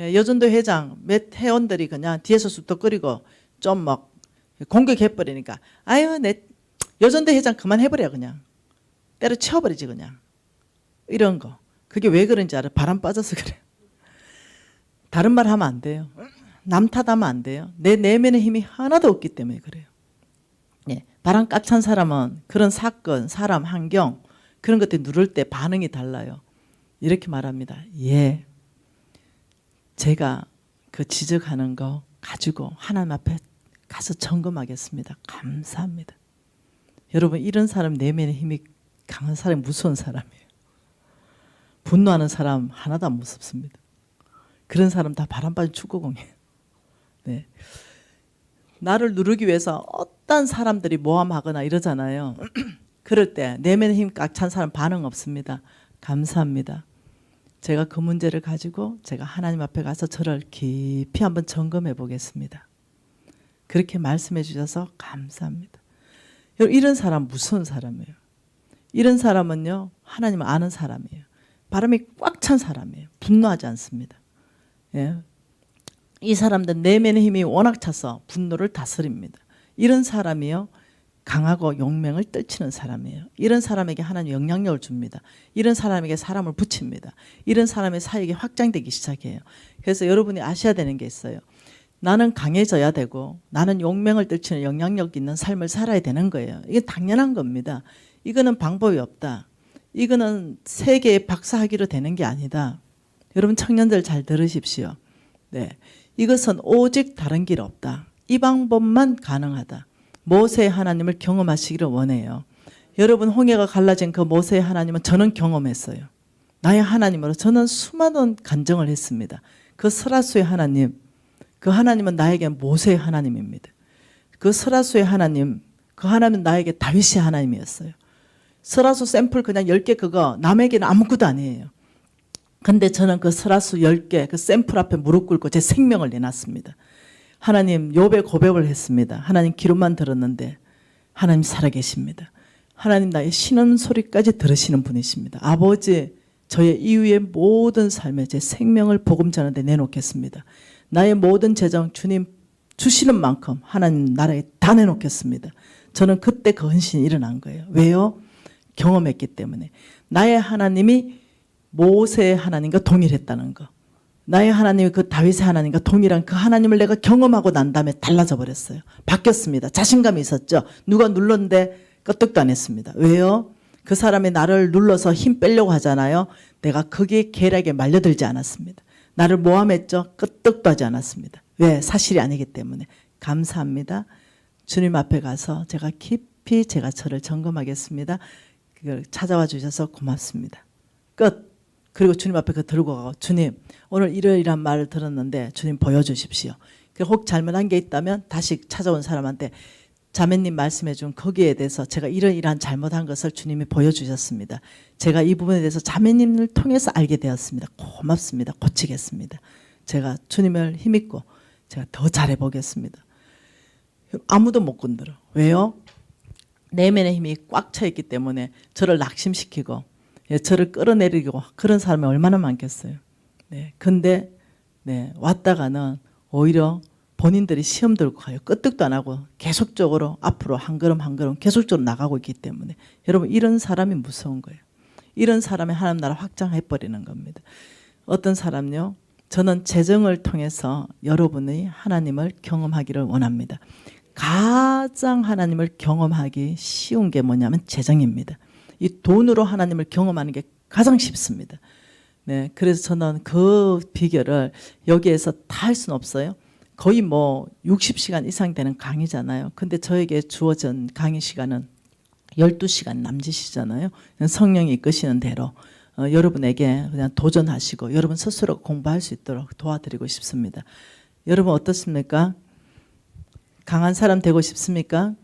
예, 여전도 회장 몇 회원들이 그냥 뒤에서 쑥덕거리고 좀 막 공격해버리니까 아유 내 여전도 회장 그만해버려. 그냥 때려치워버리지 그냥. 이런 거. 그게 왜 그런지 알아? 바람 빠져서 그래요. 다른 말 하면 안 돼요. 남 탓하면 안 돼요. 내 내면의 힘이 하나도 없기 때문에 그래요. 예, 바람 꽉 찬 사람은 그런 사건, 사람, 환경 그런 것들 누를 때 반응이 달라요. 이렇게 말합니다. 예, 제가 그 지적하는 거 가지고 하나님 앞에 가서 점검하겠습니다. 감사합니다. 여러분 이런 사람 내면의 힘이 강한 사람이 무서운 사람이에요. 분노하는 사람 하나도 안 무섭습니다. 그런 사람 다 바람 빠진 축구공이에요. 네. 나를 누르기 위해서 어떤 사람들이 모함하거나 이러잖아요. 그럴 때 내면의 힘 꽉 찬 사람 반응 없습니다. 감사합니다. 제가 그 문제를 가지고 제가 하나님 앞에 가서 저를 깊이 한번 점검해 보겠습니다. 그렇게 말씀해 주셔서 감사합니다. 여러분 이런 사람 무서운 사람이에요. 이런 사람은요, 하나님을 아는 사람이에요. 바람이 꽉 찬 사람이에요. 분노하지 않습니다. 예. 이 사람들 내면의 힘이 워낙 차서 분노를 다스립니다. 이런 사람이요, 강하고 용맹을 떨치는 사람이에요. 이런 사람에게 하나님 영향력을 줍니다. 이런 사람에게 사람을 붙입니다. 이런 사람의 사역이 확장되기 시작해요. 그래서 여러분이 아셔야 되는 게 있어요. 나는 강해져야 되고 나는 용맹을 떨치는 영향력 있는 삶을 살아야 되는 거예요. 이게 당연한 겁니다. 이거는 방법이 없다. 이거는 세계의 박사학위로 되는 게 아니다. 여러분 청년들 잘 들으십시오. 네, 이것은 오직 다른 길 없다. 이 방법만 가능하다. 모세의 하나님을 경험하시기를 원해요. 여러분 홍해가 갈라진 그 모세의 하나님은 저는 경험했어요. 나의 하나님으로 저는 수많은 간증을 했습니다. 그 설화수의 하나님, 그 하나님은 나에게 모세의 하나님입니다. 그 설화수의 하나님, 그 하나님은 나에게 다윗의 하나님이었어요. 설화수 샘플 그냥 10개 그거 남에게는 아무것도 아니에요. 근데 저는 그 설화수 10개 그 샘플 앞에 무릎 꿇고 제 생명을 내놨습니다. 하나님 욥의 고백을 했습니다. 하나님 기록만 들었는데 하나님 살아계십니다. 하나님 나의 신음소리까지 들으시는 분이십니다. 아버지 저의 이후의 모든 삶에 제 생명을 복음 전하는데 내놓겠습니다. 나의 모든 재정 주님 주시는 만큼 하나님 나라에 다 내놓겠습니다. 저는 그때 그 헌신이 일어난 거예요. 왜요? 경험했기 때문에. 나의 하나님이 모세의 하나님과 동일했다는 거. 나의 하나님이 그 다윗의 하나님과 동일한 그 하나님을 내가 경험하고 난 다음에 달라져 버렸어요. 바뀌었습니다. 자신감이 있었죠. 누가 눌렀는데 끄떡도 안 했습니다. 왜요? 그 사람이 나를 눌러서 힘 빼려고 하잖아요. 내가 거기에 계략에 말려들지 않았습니다. 나를 모함했죠. 끄떡도 하지 않았습니다. 왜? 사실이 아니기 때문에. 감사합니다. 주님 앞에 가서 제가 깊이 제가 저를 점검하겠습니다. 그걸 찾아와 주셔서 고맙습니다. 끝. 그리고 주님 앞에 그 들고 가고 주님 오늘 이러이러한 말을 들었는데 주님 보여주십시오. 혹 잘못한 게 있다면 다시 찾아온 사람한테 자매님 말씀해 준 거기에 대해서 제가 이러이러한 잘못한 것을 주님이 보여주셨습니다. 제가 이 부분에 대해서 자매님을 통해서 알게 되었습니다. 고맙습니다. 고치겠습니다. 제가 주님을 힘입고 제가 더 잘해보겠습니다. 아무도 못 건드려. 왜요? 내면의 힘이 꽉 차 있기 때문에 저를 낙심시키고 저를 끌어내리고 그런 사람이 얼마나 많겠어요. 네, 근데 네, 왔다가는 오히려 본인들이 시험 들고 가요. 끄떡도 안 하고 계속적으로 앞으로 한 걸음 한 걸음 계속적으로 나가고 있기 때문에 여러분 이런 사람이 무서운 거예요. 이런 사람이 하나님 나라 확장해버리는 겁니다. 어떤 사람요? 저는 재정을 통해서 여러분이 하나님을 경험하기를 원합니다. 가장 하나님을 경험하기 쉬운 게 뭐냐면 재정입니다. 이 돈으로 하나님을 경험하는 게 가장 쉽습니다. 네, 그래서 저는 그 비결을 여기에서 다 할 수는 없어요. 거의 뭐 60시간 이상 되는 강의잖아요. 근데 저에게 주어진 강의 시간은 12시간 남짓이잖아요. 성령이 이끄시는 대로 여러분에게 그냥 도전하시고 여러분 스스로 공부할 수 있도록 도와드리고 싶습니다. 여러분 어떻습니까? 강한 사람 되고 싶습니까?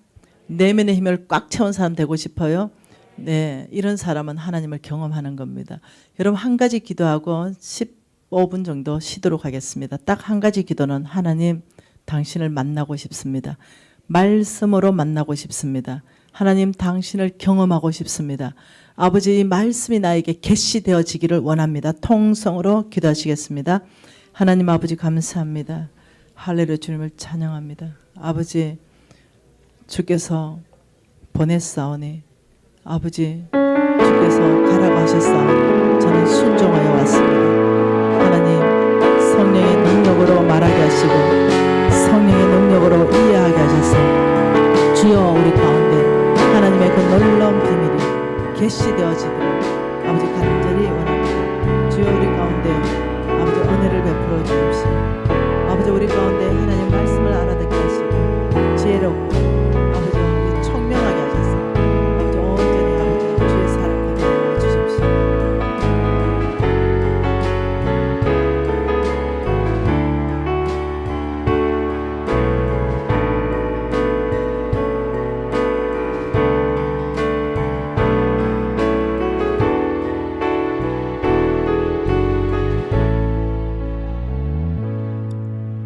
내면의 힘을 꽉 채운 사람 되고 싶어요? 네, 이런 사람은 하나님을 경험하는 겁니다. 여러분 한 가지 기도하고 15분 정도 쉬도록 하겠습니다. 딱 한 가지 기도는 하나님 당신을 만나고 싶습니다. 말씀으로 만나고 싶습니다. 하나님 당신을 경험하고 싶습니다. 아버지 이 말씀이 나에게 계시되어지기를 원합니다. 통성으로 기도하시겠습니다. 하나님 아버지 감사합니다. 할렐루야 주님을 찬양합니다. 아버지 주께서 보냈사오니 아버지 주께서 가라고 하셨사오니 저는 순종하여 왔습니다. 하나님 성령의 능력으로 말하게 하시고 성령의 능력으로 이해하게 하셔서 주여 우리 가운데 하나님의 그 놀라운 비밀이 계시되어지도록 아버지 간절히 원합니다. 주여 우리 가운데 아버지 은혜를 베풀어 주십시오. 아버지 우리 가운데 하나님 말씀을 알아듣게 하시고 지혜롭고 아버지 청명하게 하셔서 아버지 온전히 아버지 주의 사랑 되게 하여 주십시오.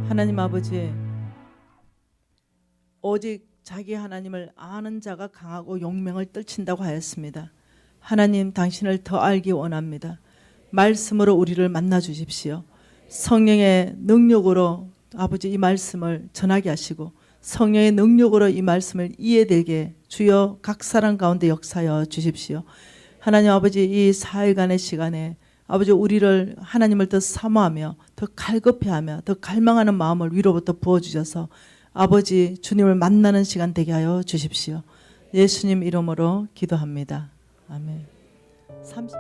하나님 아버지 오직 자기 하나님을 아는 자가 강하고 용맹을 떨친다고 하였습니다. 하나님 당신을 더 알기 원합니다. 말씀으로 우리를 만나 주십시오. 성령의 능력으로 아버지 이 말씀을 전하게 하시고 성령의 능력으로 이 말씀을 이해되게 주여 각 사람 가운데 역사하여 주십시오. 하나님 아버지 이 4일간의 시간에 아버지 우리를 하나님을 더 사모하며 더 갈급해하며 더 갈망하는 마음을 위로부터 부어주셔서 아버지 주님을 만나는 시간 되게 하여 주십시오. 예수님 이름으로 기도합니다. 아멘. 30